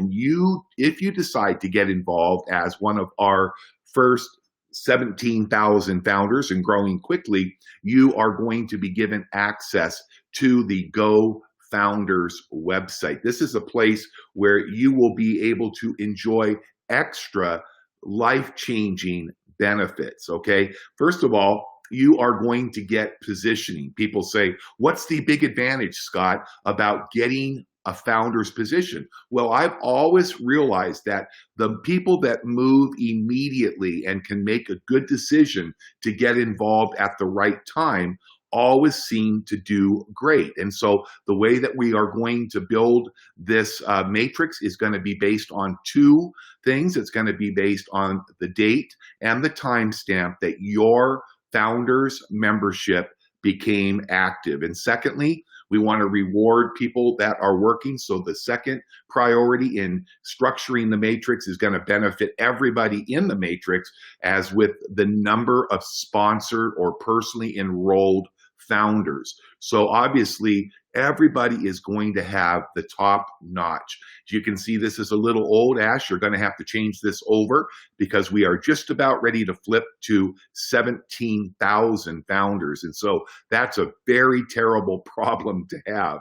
Speaker 2: if you decide to get involved as one of our first 17,000 founders and growing quickly, you are going to be given access to the Go Founders website. This is a place where you will be able to enjoy extra life-changing benefits, okay? First of all, you are going to get positioning. People say, what's the big advantage, Scott, about getting a founder's position? Well, I've always realized that the people that move immediately and can make a good decision to get involved at the right time always seem to do great. And so the way that we are going to build this matrix is going to be based on two things. It's going to be based on the date and the timestamp that your founder's membership became active. And secondly, we want to reward people that are working. So the second priority in structuring the matrix is going to benefit everybody in the matrix, as with the number of sponsored or personally enrolled founders. So obviously, everybody is going to have the top notch. As you can see, this is a little old, Ash. You're going to have to change this over because we are just about ready to flip to 17,000 founders. And so that's a very terrible problem to have.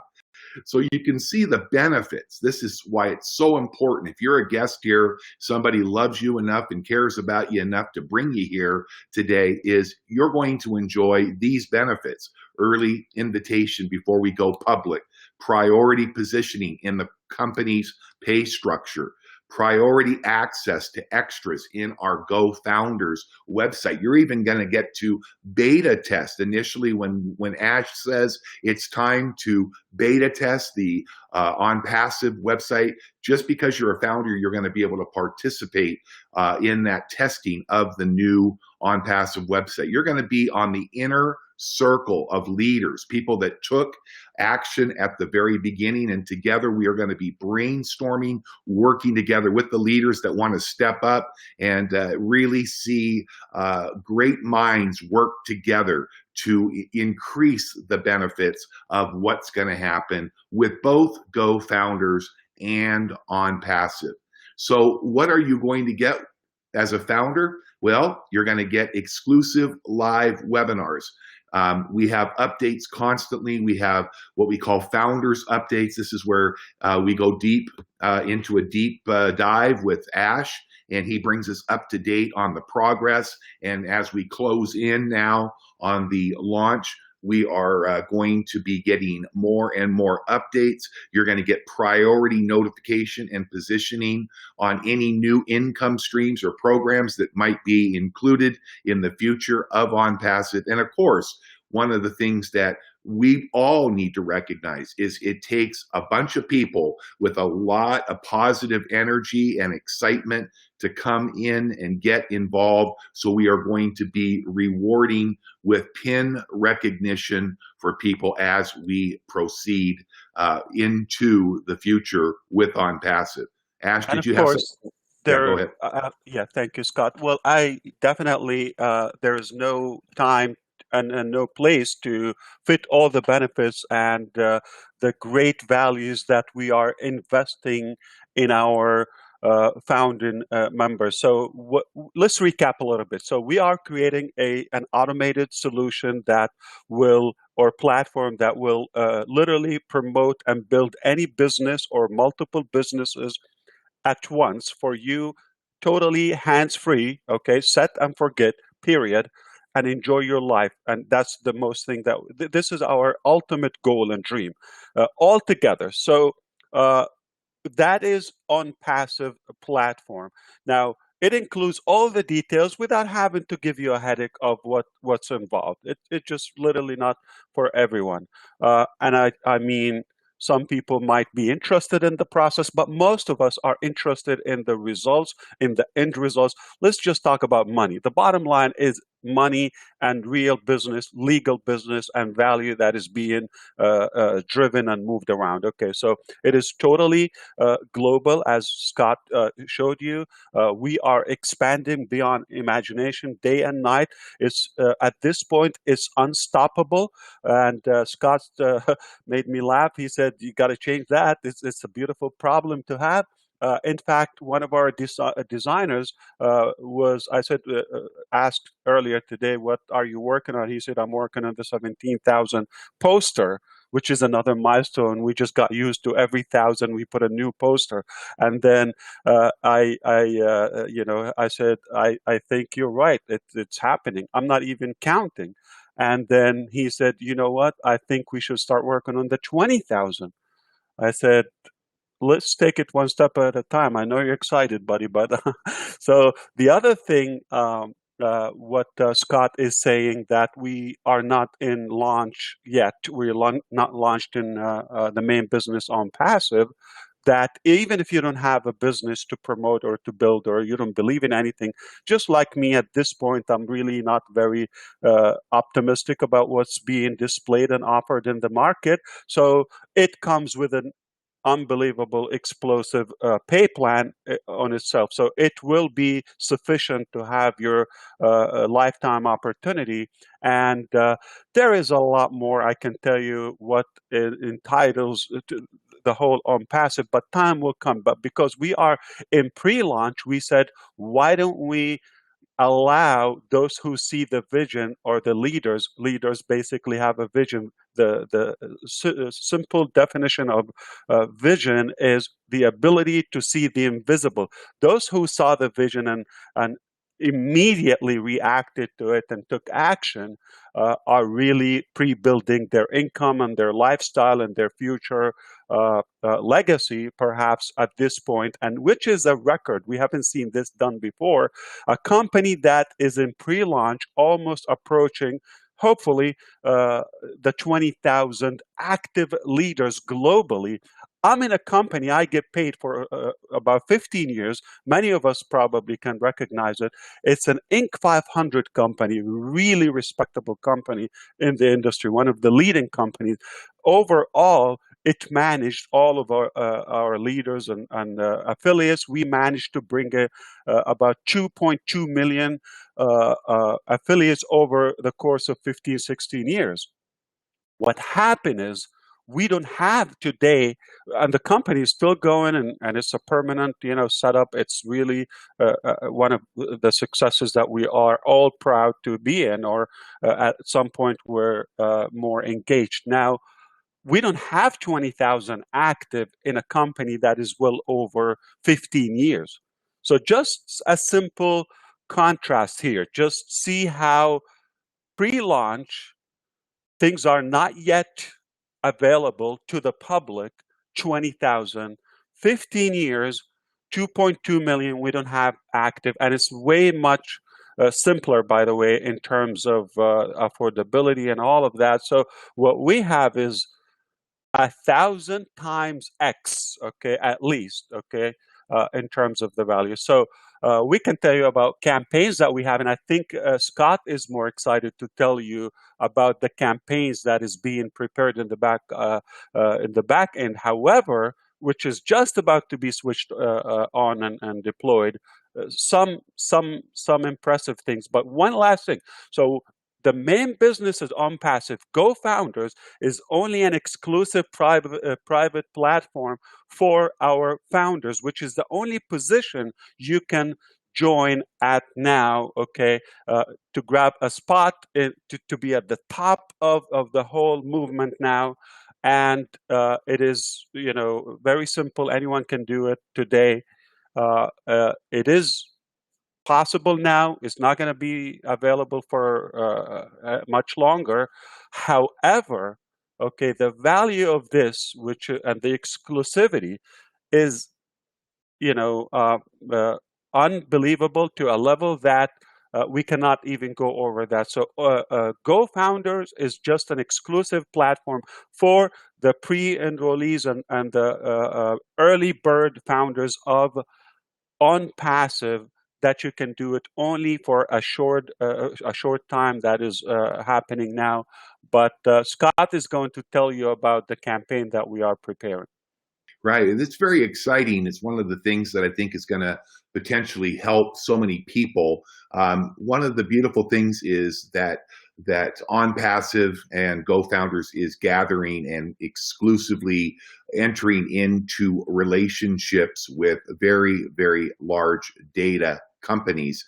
Speaker 2: So you can see the benefits. This is why it's so important. If you're a guest here, somebody loves you enough and cares about you enough to bring you here today, is you're going to enjoy these benefits. Early invitation before we go public, priority positioning in the company's pay structure, priority access to extras in our Go Founders website. You're even going to get to beta test initially when Ash says it's time to beta test the ONPASSIVE website. Just because you're a founder, you're going to be able to participate in that testing of the new ONPASSIVE website. You're going to be on the inner circle of leaders, people that took action at the very beginning, and together we are going to be brainstorming, working together with the leaders that want to step up and really see great minds work together to increase the benefits of what's going to happen with both Go Founders and ONPASSIVE. So what are you going to get as a founder? Well, you're going to get exclusive live webinars. We have updates constantly. We have what we call founders updates. This is where we go deep into a deep dive with Ash, and he brings us up to date on the progress. And as we close in now on the launch, we are going to be getting more and more updates. You're going to get priority notification and positioning on any new income streams or programs that might be included in the future of ONPASSIVE. And of course, one of the things that we all need to recognize is it takes a bunch of people with a lot of positive energy and excitement to come in and get involved. So we are going to be rewarding with pin recognition for people as we proceed into the future with ONPASSIVE. Ash, did you have something?
Speaker 3: There,
Speaker 2: yeah, go ahead.
Speaker 3: Yeah, thank you, Scott. Well, I definitely, there is no time and no place to fit all the benefits and the great values that we are investing in our founding members. So let's recap a little bit. So we are creating an automated solution that will, or platform that will literally promote and build any business or multiple businesses at once for you, totally hands-free, okay, set and forget, period, and enjoy your life. And that's the most thing that, this is our ultimate goal and dream, all together. So that is ONPASSIVE platform. Now, it includes all the details without having to give you a headache of what's involved. It's just literally not for everyone. And I mean, some people might be interested in the process, but most of us are interested in the results, in the end results. Let's just talk about money. The bottom line is money and real business, legal business and value that is being driven and moved around. Okay, so it is totally global, as Scott showed you. We are expanding beyond imagination day and night. It's at this point, it's unstoppable. And Scott made me laugh. He said, "You got to change that. It's a beautiful problem to have." In fact, one of our designers asked earlier today, "What are you working on?" He said, "I'm working on the 17,000 poster, which is another milestone. We just got used to every 1,000 we put a new poster." And then I said, I think you're right. It's happening. I'm not even counting. And then he said, "You know what? I think we should start working on the 20,000." I said, "Let's take it one step at a time. I know you're excited, buddy." But so the other thing, what Scott is saying, that we are not in launch yet. We're not launched in the main business on passive. That even if you don't have a business to promote or to build, or you don't believe in anything, just like me at this point, I'm really not very optimistic about what's being displayed and offered in the market. So it comes with an unbelievable explosive pay plan on itself. So it will be sufficient to have your lifetime opportunity. And there is a lot more. I can tell you what it entitles to the whole ONPASSIVE, but time will come. But because we are in pre-launch, we said, why don't we allow those who see the vision, or the leaders basically have a vision. The simple definition of vision is the ability to see the invisible. Those who saw the vision and immediately reacted to it and took action are really pre-building their income and their lifestyle and their future legacy, perhaps at this point, and which is a record. We haven't seen this done before. A company that is in pre-launch, almost approaching, hopefully, the 20,000 active leaders globally. I'm in a company, I get paid for about 15 years. Many of us probably can recognize it. It's an Inc. 500 company, really respectable company in the industry, one of the leading companies. Overall, it managed all of our leaders and affiliates. We managed to bring about 2.2 million affiliates over the course of 15, 16 years. What happened is, we don't have today, and the company is still going, and it's a permanent, setup. It's really one of the successes that we are all proud to be in, or at some point we're more engaged. Now, we don't have 20,000 active in a company that is well over 15 years. So just a simple contrast here. Just see how pre-launch things are not yet available to the public. 20,000, 15 years, 2.2 million we don't have active, and it's way much simpler, by the way, in terms of affordability and all of that. So what we have is 1,000 times X, okay, at least, okay, in terms of the value. So we can tell you about campaigns that we have, and I think Scott is more excited to tell you about the campaigns that is being prepared in the back end. However, which is just about to be switched on and deployed. Some impressive things, but one last thing. So the main business is ONPASSIVE. GoFounders is only an exclusive private platform for our founders, which is the only position you can join at now, okay, to grab a spot, to be at the top of the whole movement now. And it is, very simple. Anyone can do it today. It is possible now. It's not going to be available for much longer. However, okay, the value of this, and the exclusivity, is unbelievable to a level that we cannot even go over that. So GoFounders is just an exclusive platform for the pre-enrollees and the early bird founders of ONPASSIVE that you can do it only for a short time that is happening now. But Scott is going to tell you about the campaign that we are preparing.
Speaker 2: Right. And it's very exciting. It's one of the things that I think is going to potentially help so many people. One of the beautiful things is that OnPassive and GoFounders is gathering and exclusively entering into relationships with very, very large data companies.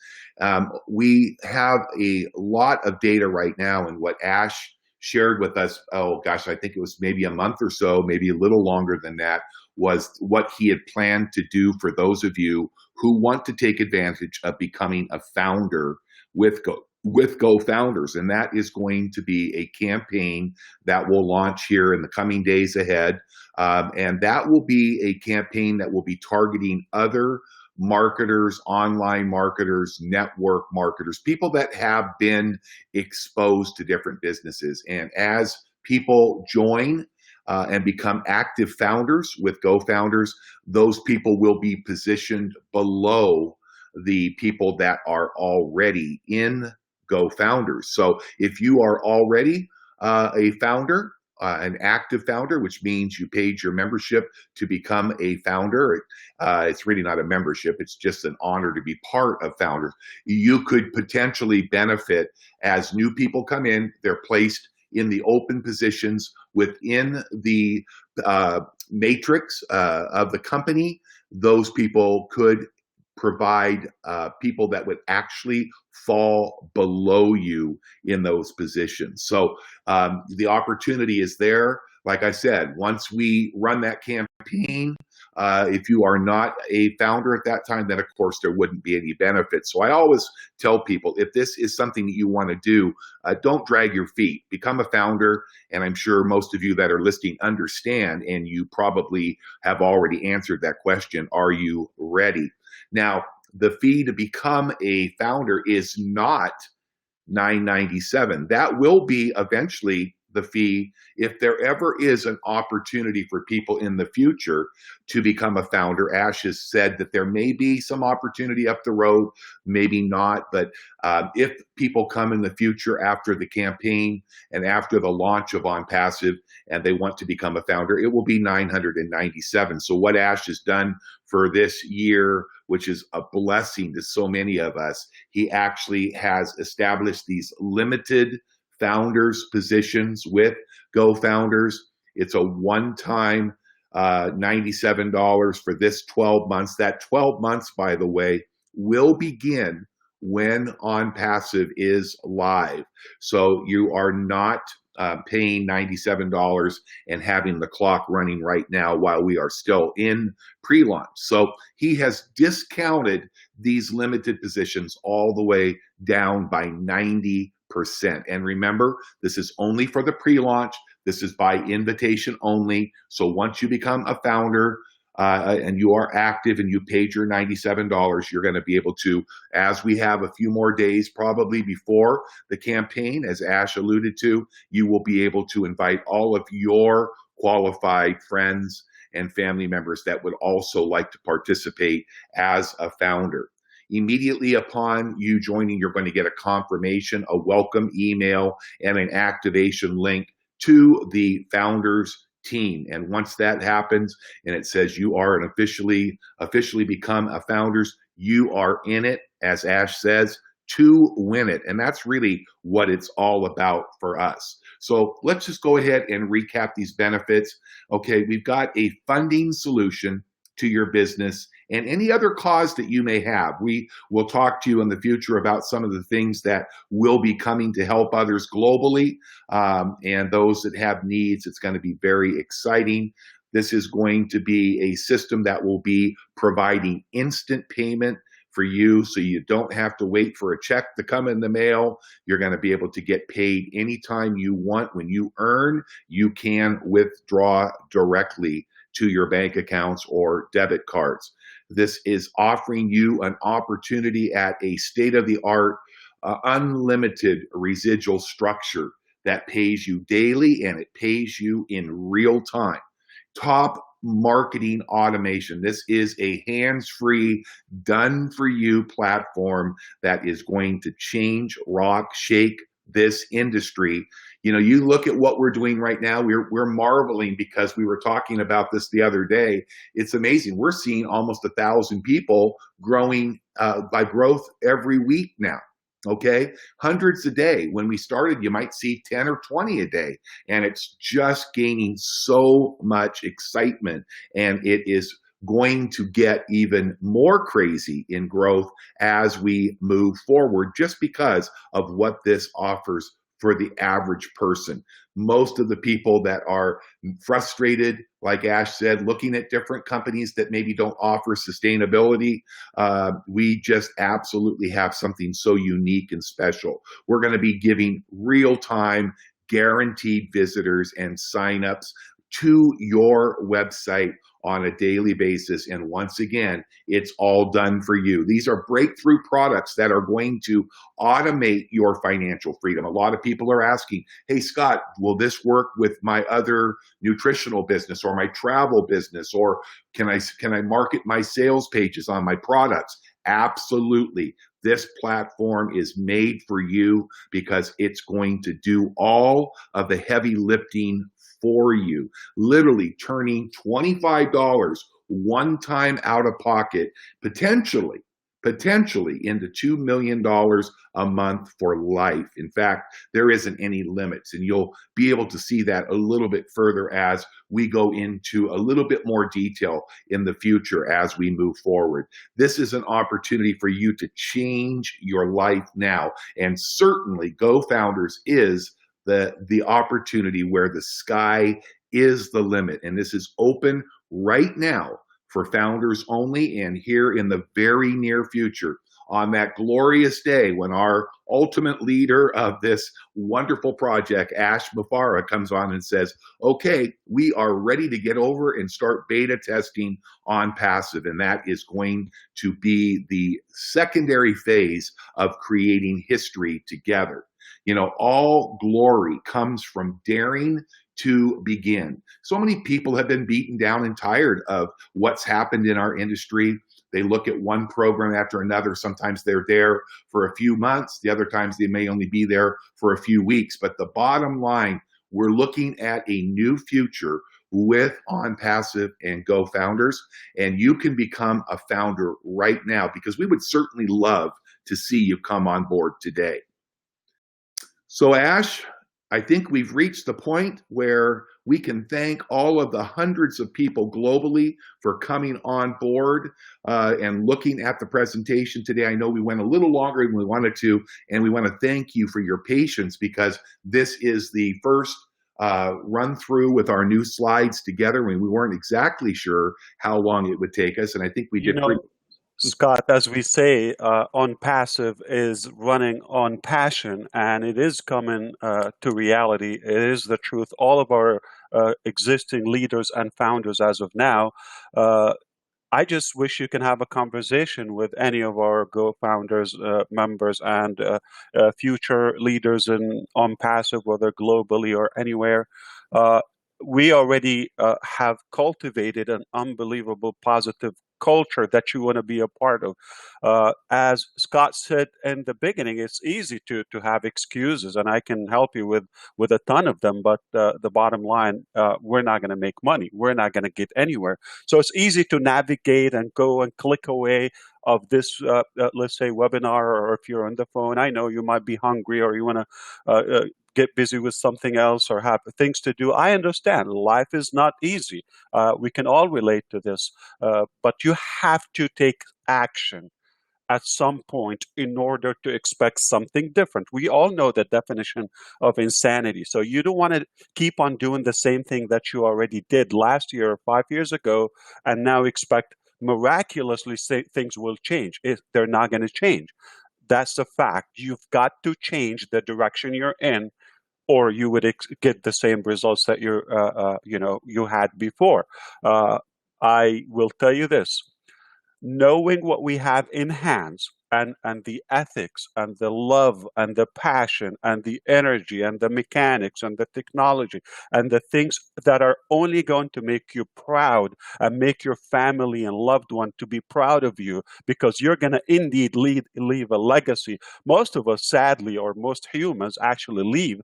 Speaker 2: We have a lot of data right now, and what Ash shared with us, oh gosh, I think it was maybe a month or so, maybe a little longer than that, was what he had planned to do for those of you who want to take advantage of becoming a founder with GoFounders. And that is going to be a campaign that will launch here in the coming days ahead. And that will be a campaign that will be targeting other marketers, online marketers, network marketers, people that have been exposed to different businesses. And as people join and become active founders with GoFounders, those people will be positioned below the people that are already in GoFounders. So if you are already a founder, an active founder, which means you paid your membership to become a founder. It's really not a membership. It's just an honor to be part of Founders. You could potentially benefit as new people come in. They're placed in the open positions within the matrix of the company. Those people could provide people that would actually fall below you in those positions. So the opportunity is there. Like I said, once we run that campaign, if you are not a founder at that time, then of course there wouldn't be any benefit. So I always tell people, if this is something that you want to do, don't drag your feet. Become a founder. And I'm sure most of you that are listening understand, and you probably have already answered that question. Are you ready? Now, the fee to become a founder is not $9.97. That will be eventually the fee if there ever is an opportunity for people in the future to become a founder. Ash has said that there may be some opportunity up the road, maybe not, but if people come in the future after the campaign and after the launch of OnPassive and they want to become a founder, it will be $997. So what Ash has done for this year, which is a blessing to so many of us, he actually has established these limited founders positions with GoFounders. It's a one-time $97 for this 12 months. That 12 months, by the way, will begin when OnPassive is live. So you are not paying $97 and having the clock running right now while we are still in pre-launch. So he has discounted these limited positions all the way down by 90%. And remember, this is only for the pre-launch. This is by invitation only. So once you become a founder and you are active and you paid your $97, you're going to be able to, as we have a few more days probably before the campaign, as Ash alluded to, you will be able to invite all of your qualified friends and family members that would also like to participate as a founder. Immediately upon you joining, you're going to get a confirmation, a welcome email, and an activation link to the Founders team. And once that happens and it says you are an officially become a Founders, you are in it, as Ash says, to win it. And that's really what it's all about for us. So let's just go ahead and recap these benefits. Okay, we've got a funding solution to your business and any other cause that you may have. We will talk to you in the future about some of the things that will be coming to help others globally and those that have needs. It's going to be very exciting. This is going to be a system that will be providing instant payment for you, so you don't have to wait for a check to come in the mail. You're going to be able to get paid anytime you want. When you earn, you can withdraw directly to your bank accounts or debit cards. This is offering you an opportunity at a state-of-the-art, unlimited residual structure that pays you daily and it pays you in real time. Top marketing automation. This is a hands-free, done-for-you platform that is going to change, rock, shake this industry. You know, you look at what we're doing right now, we're marveling because we were talking about this the other day. It's amazing. We're seeing almost 1,000 people growing by growth every week now. Okay, hundreds a day. When we started, you might see 10 or 20 a day, and it's just gaining so much excitement, and it is going to get even more crazy in growth as we move forward, just because of what this offers for the average person. Most of the people that are frustrated, like Ash said, looking at different companies that maybe don't offer sustainability, we just absolutely have something so unique and special. We're going to be giving real-time guaranteed visitors and signups to your website on a daily basis. And once again, it's all done for you. These are breakthrough products that are going to automate your financial freedom. A lot of people are asking, hey, Scott, will this work with my other nutritional business or my travel business? Or can I market my sales pages on my products? Absolutely. This platform is made for you because it's going to do all of the heavy lifting for you, literally turning $25 one time out of pocket, potentially into $2 million a month for life. In fact, there isn't any limits, and you'll be able to see that a little bit further as we go into a little bit more detail in the future as we move forward. This is an opportunity for you to change your life now, and certainly Go Founders is the opportunity where the sky is the limit. And this is open right now for founders only, and here in the very near future, on that glorious day when our ultimate leader of this wonderful project, Ash Mafara, comes on and says, okay, we are ready to get over and start beta testing ONPASSIVE. And that is going to be the secondary phase of creating history together. You know, all glory comes from daring to begin. So many people have been beaten down and tired of what's happened in our industry. They look at one program after another. Sometimes they're there for a few months. The other times they may only be there for a few weeks. But the bottom line, we're looking at a new future with ONPASSIVE and Go Founders. And you can become a founder right now, because we would certainly love to see you come on board today. So Ash, I think we've reached the point where we can thank all of the hundreds of people globally for coming on board and looking at the presentation today. I know we went a little longer than we wanted to, and we want to thank you for your patience, because this is the first run through with our new slides together. We weren't exactly sure how long it would take us, and I think we did pretty.
Speaker 3: Scott, as we say, ONPASSIVE is running on passion, and it is coming to reality. It is the truth. All of our existing leaders and founders as of now, I just wish you can have a conversation with any of our Go Founders members and future leaders in ONPASSIVE, whether globally or anywhere. We already have cultivated an unbelievable positive culture that you want to be a part of. As Scott said in the beginning, it's easy to have excuses, and I can help you with a ton of them, but the bottom line, we're not going to make money. We're not going to get anywhere. So it's easy to navigate and go and click away of this, let's say, webinar, or if you're on the phone. I know you might be hungry, or you want to get busy with something else or have things to do. I understand. Life is not easy. We can all relate to this. But you have to take action at some point in order to expect something different. We all know the definition of insanity. So you don't want to keep on doing the same thing that you already did last year or 5 years ago and now expect miraculously things will change. They're not going to change. That's the fact. You've got to change the direction you're in, or you would get the same results that you had before. I will tell you this: knowing what we have in hands and the ethics and the love and the passion and the energy and the mechanics and the technology and the things that are only going to make you proud and make your family and loved one to be proud of you, because you're going to indeed leave a legacy. Most of us, sadly, or most humans actually leave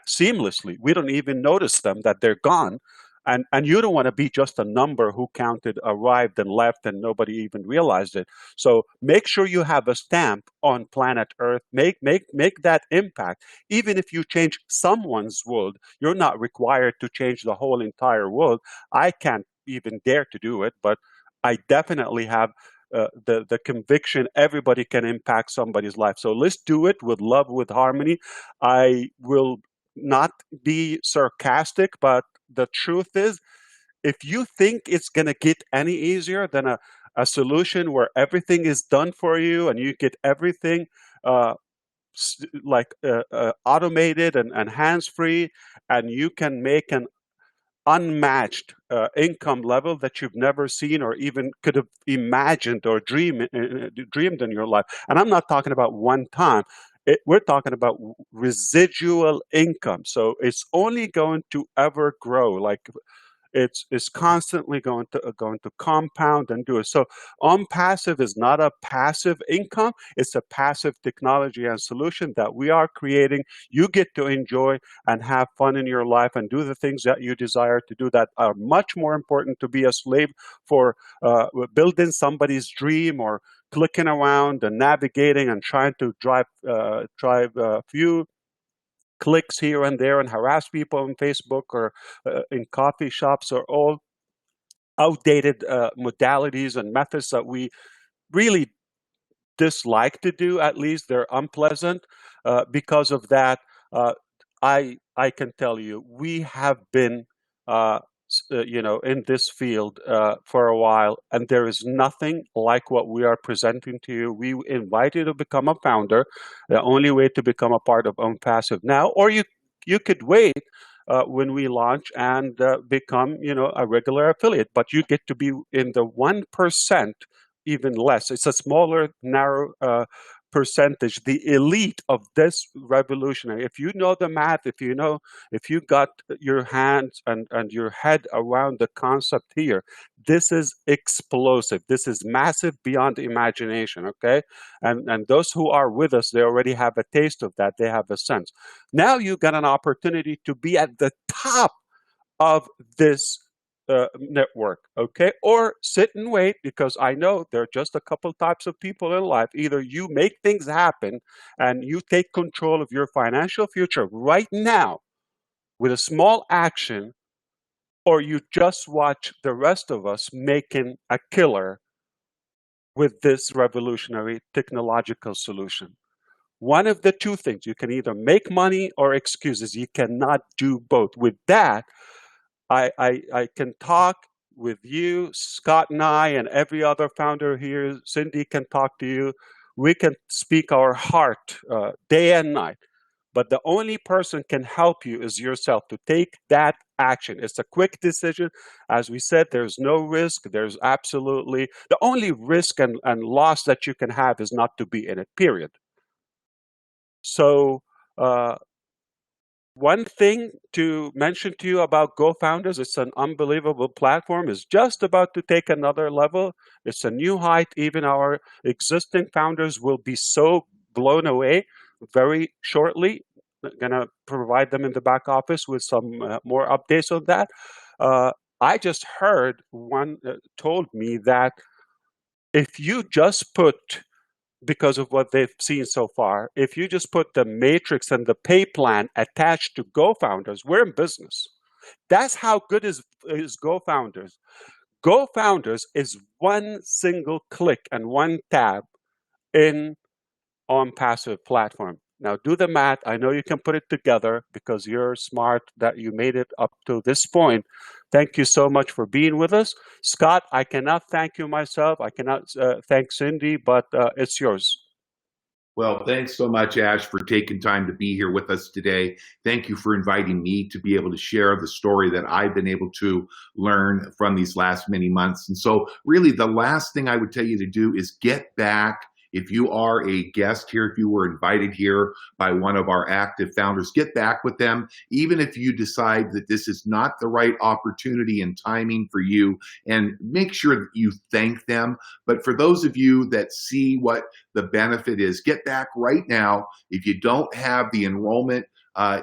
Speaker 3: seamlessly. We don't even notice them, that they're gone. And you don't want to be just a number who counted, arrived, and left, and nobody even realized it. So make sure you have a stamp on planet Earth. Make that impact. Even if you change someone's world, you're not required to change the whole entire world. I can't even dare to do it, but I definitely have the conviction everybody can impact somebody's life. So let's do it with love, with harmony. I will not be sarcastic, but the truth is, if you think it's going to get any easier than a solution where everything is done for you and you get everything automated and hands-free, and you can make an unmatched income level that you've never seen or even could have imagined or dreamed in your life. And I'm not talking about one time. We're talking about residual income. So it's only going to ever grow. Like it's constantly going to compound and do it. So ONPASSIVE is not a passive income. It's a passive technology and solution that we are creating. You get to enjoy and have fun in your life and do the things that you desire to do that are much more important to be a slave for building somebody's dream or clicking around and navigating and trying to drive a few clicks here and there and harass people on Facebook or in coffee shops, are all outdated modalities and methods that we really dislike to do. At least they're unpleasant. Because of that, I can tell you, we have been in this field for a while, and there is nothing like what we are presenting to you. We invite you to become a founder. The only way to become a part of ONPASSIVE now, or you could wait when we launch and become a regular affiliate, but you get to be in the 1%, even less. It's a smaller, narrow percentage, the elite of this revolutionary. If you know the math, if you got your hands and your head around the concept here, this is explosive. This is massive beyond imagination, okay? And those who are with us, they already have a taste of that. They have a sense. Now you got an opportunity to be at the top of this network, okay? Or sit and wait, because I know there are just a couple types of people in life. Either you make things happen and you take control of your financial future right now with a small action, or you just watch the rest of us making a killer with this revolutionary technological solution. One of the two things: you can either make money or excuses. You cannot do both. With that, I can talk with you, Scott and I, and every other founder here. Cindy can talk to you. We can speak our heart day and night. But the only person can help you is yourself to take that action. It's a quick decision. As we said, there's no risk. There's absolutely, the only risk and loss that you can have is not to be in it, period. So, one thing to mention to you about GoFounders: it's an unbelievable platform. It's just about to take another level. It's a new height. Even our existing founders will be so blown away very shortly. I'm going to provide them in the back office with some more updates on that. I just heard one told me that if you just put, because of what they've seen so far, if you just put the matrix and the pay plan attached to GoFounders, we're in business. That's how good is GoFounders. GoFounders is one single click and one tab in ONPASSIVE platform. Now do the math. I know you can put it together because you're smart that you made it up to this point. Thank you so much for being with us. Scott, I cannot thank you myself. I cannot thank Cindy, but it's yours.
Speaker 2: Well, thanks so much, Ash, for taking time to be here with us today. Thank you for inviting me to be able to share the story that I've been able to learn from these last many months. And so really the last thing I would tell you to do is get back If you are a guest here, if you were invited here by one of our active founders, get back with them. Even if you decide that this is not the right opportunity and timing for you, and make sure that you thank them. But for those of you that see what the benefit is, get back right now. If you don't have the enrollment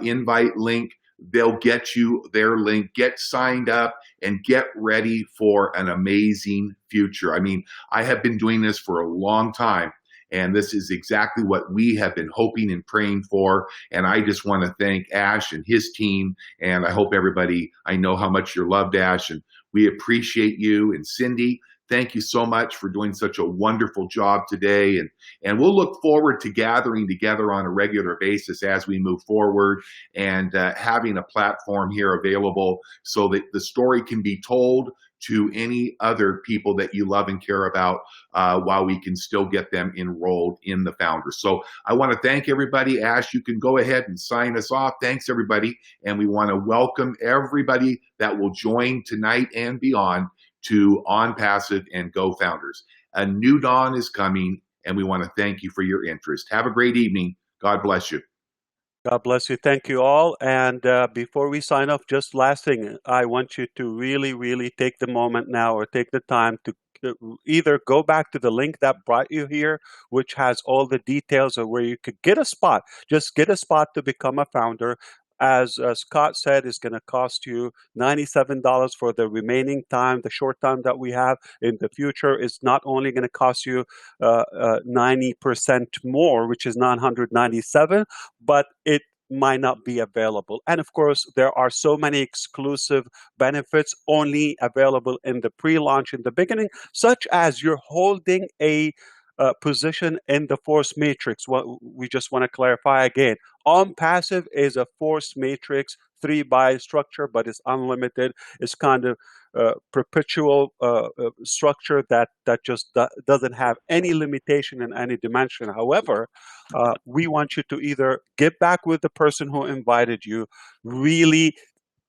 Speaker 2: invite link, they'll get you their link. Get signed up and get ready for an amazing future. I mean, I have been doing this for a long time, and this is exactly what we have been hoping and praying for. And I just want to thank Ash and his team. And I hope everybody, I know how much you're loved, Ash, and we appreciate you. And Cindy, thank you so much for doing such a wonderful job today. And we'll look forward to gathering together on a regular basis as we move forward, and having a platform here available so that the story can be told to any other people that you love and care about, while we can still get them enrolled in the Founders. So I want to thank everybody. Ash, you can go ahead and sign us off. Thanks, everybody. And we want to welcome everybody that will join tonight and beyond to ONPASSIVE and Go Founders. A new dawn is coming, and we want to thank you for your interest. Have a great evening. God bless you.
Speaker 3: God bless you. Thank you all. And before we sign off, just last thing, I want you to really, really take the moment now, or take the time to either go back to the link that brought you here, which has all the details of where you could get a spot. Just get a spot to become a founder. As Scott said, it's going to cost you $97 for the remaining time, the short time that we have. In the future, it's not only going to cost you 90% more, which is $997, but it might not be available. And of course, there are so many exclusive benefits only available in the pre-launch in the beginning, such as you're holding a position in the force matrix. What we just want to clarify again, ONPASSIVE is a force matrix 3-by structure, but it's unlimited. It's kind of perpetual structure that just doesn't have any limitation in any dimension. However, we want you to either get back with the person who invited you, really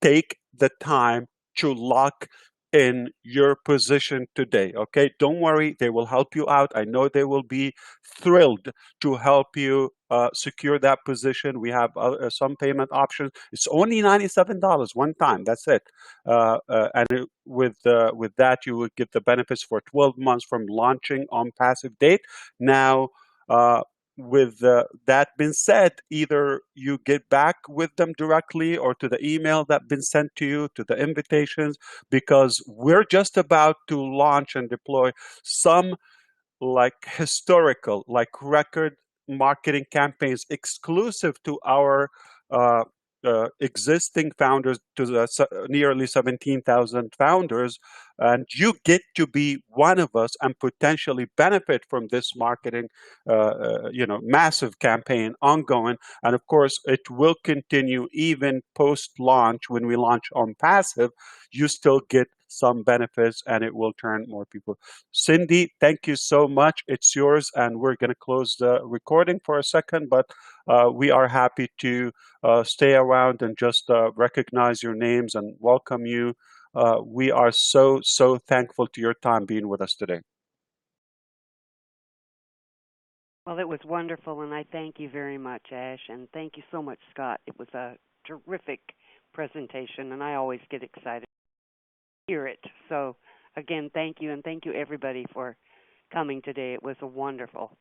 Speaker 3: take the time to lock in your position today. Okay, don't worry, they will help you out. I know they will be thrilled to help you secure that position. We have some payment options. It's only $97 one time. That's it. With that, you will get the benefits for 12 months from launching ONPASSIVE date. Now, with that being said, either you get back with them directly or to the email that been sent to you, to the invitations, because we're just about to launch and deploy some like historical, like record marketing campaigns exclusive to our existing founders, to the nearly 17,000 founders, and you get to be one of us and potentially benefit from this marketing, massive campaign ongoing. And of course, it will continue even post-launch. When we launch ONPASSIVE, you still get some benefits, and it will turn more people. Cindy, thank you so much. It's yours, and we're going to close the recording for a second, but we are happy to stay around and just recognize your names and welcome you. We are so thankful to your time being with us today.
Speaker 1: Well, it was wonderful, and I thank you very much, Ash, and thank you so much, Scott. It was a terrific presentation, and I always get excited to hear it. So, again, thank you, and thank you, everybody, for coming today. It was wonderful.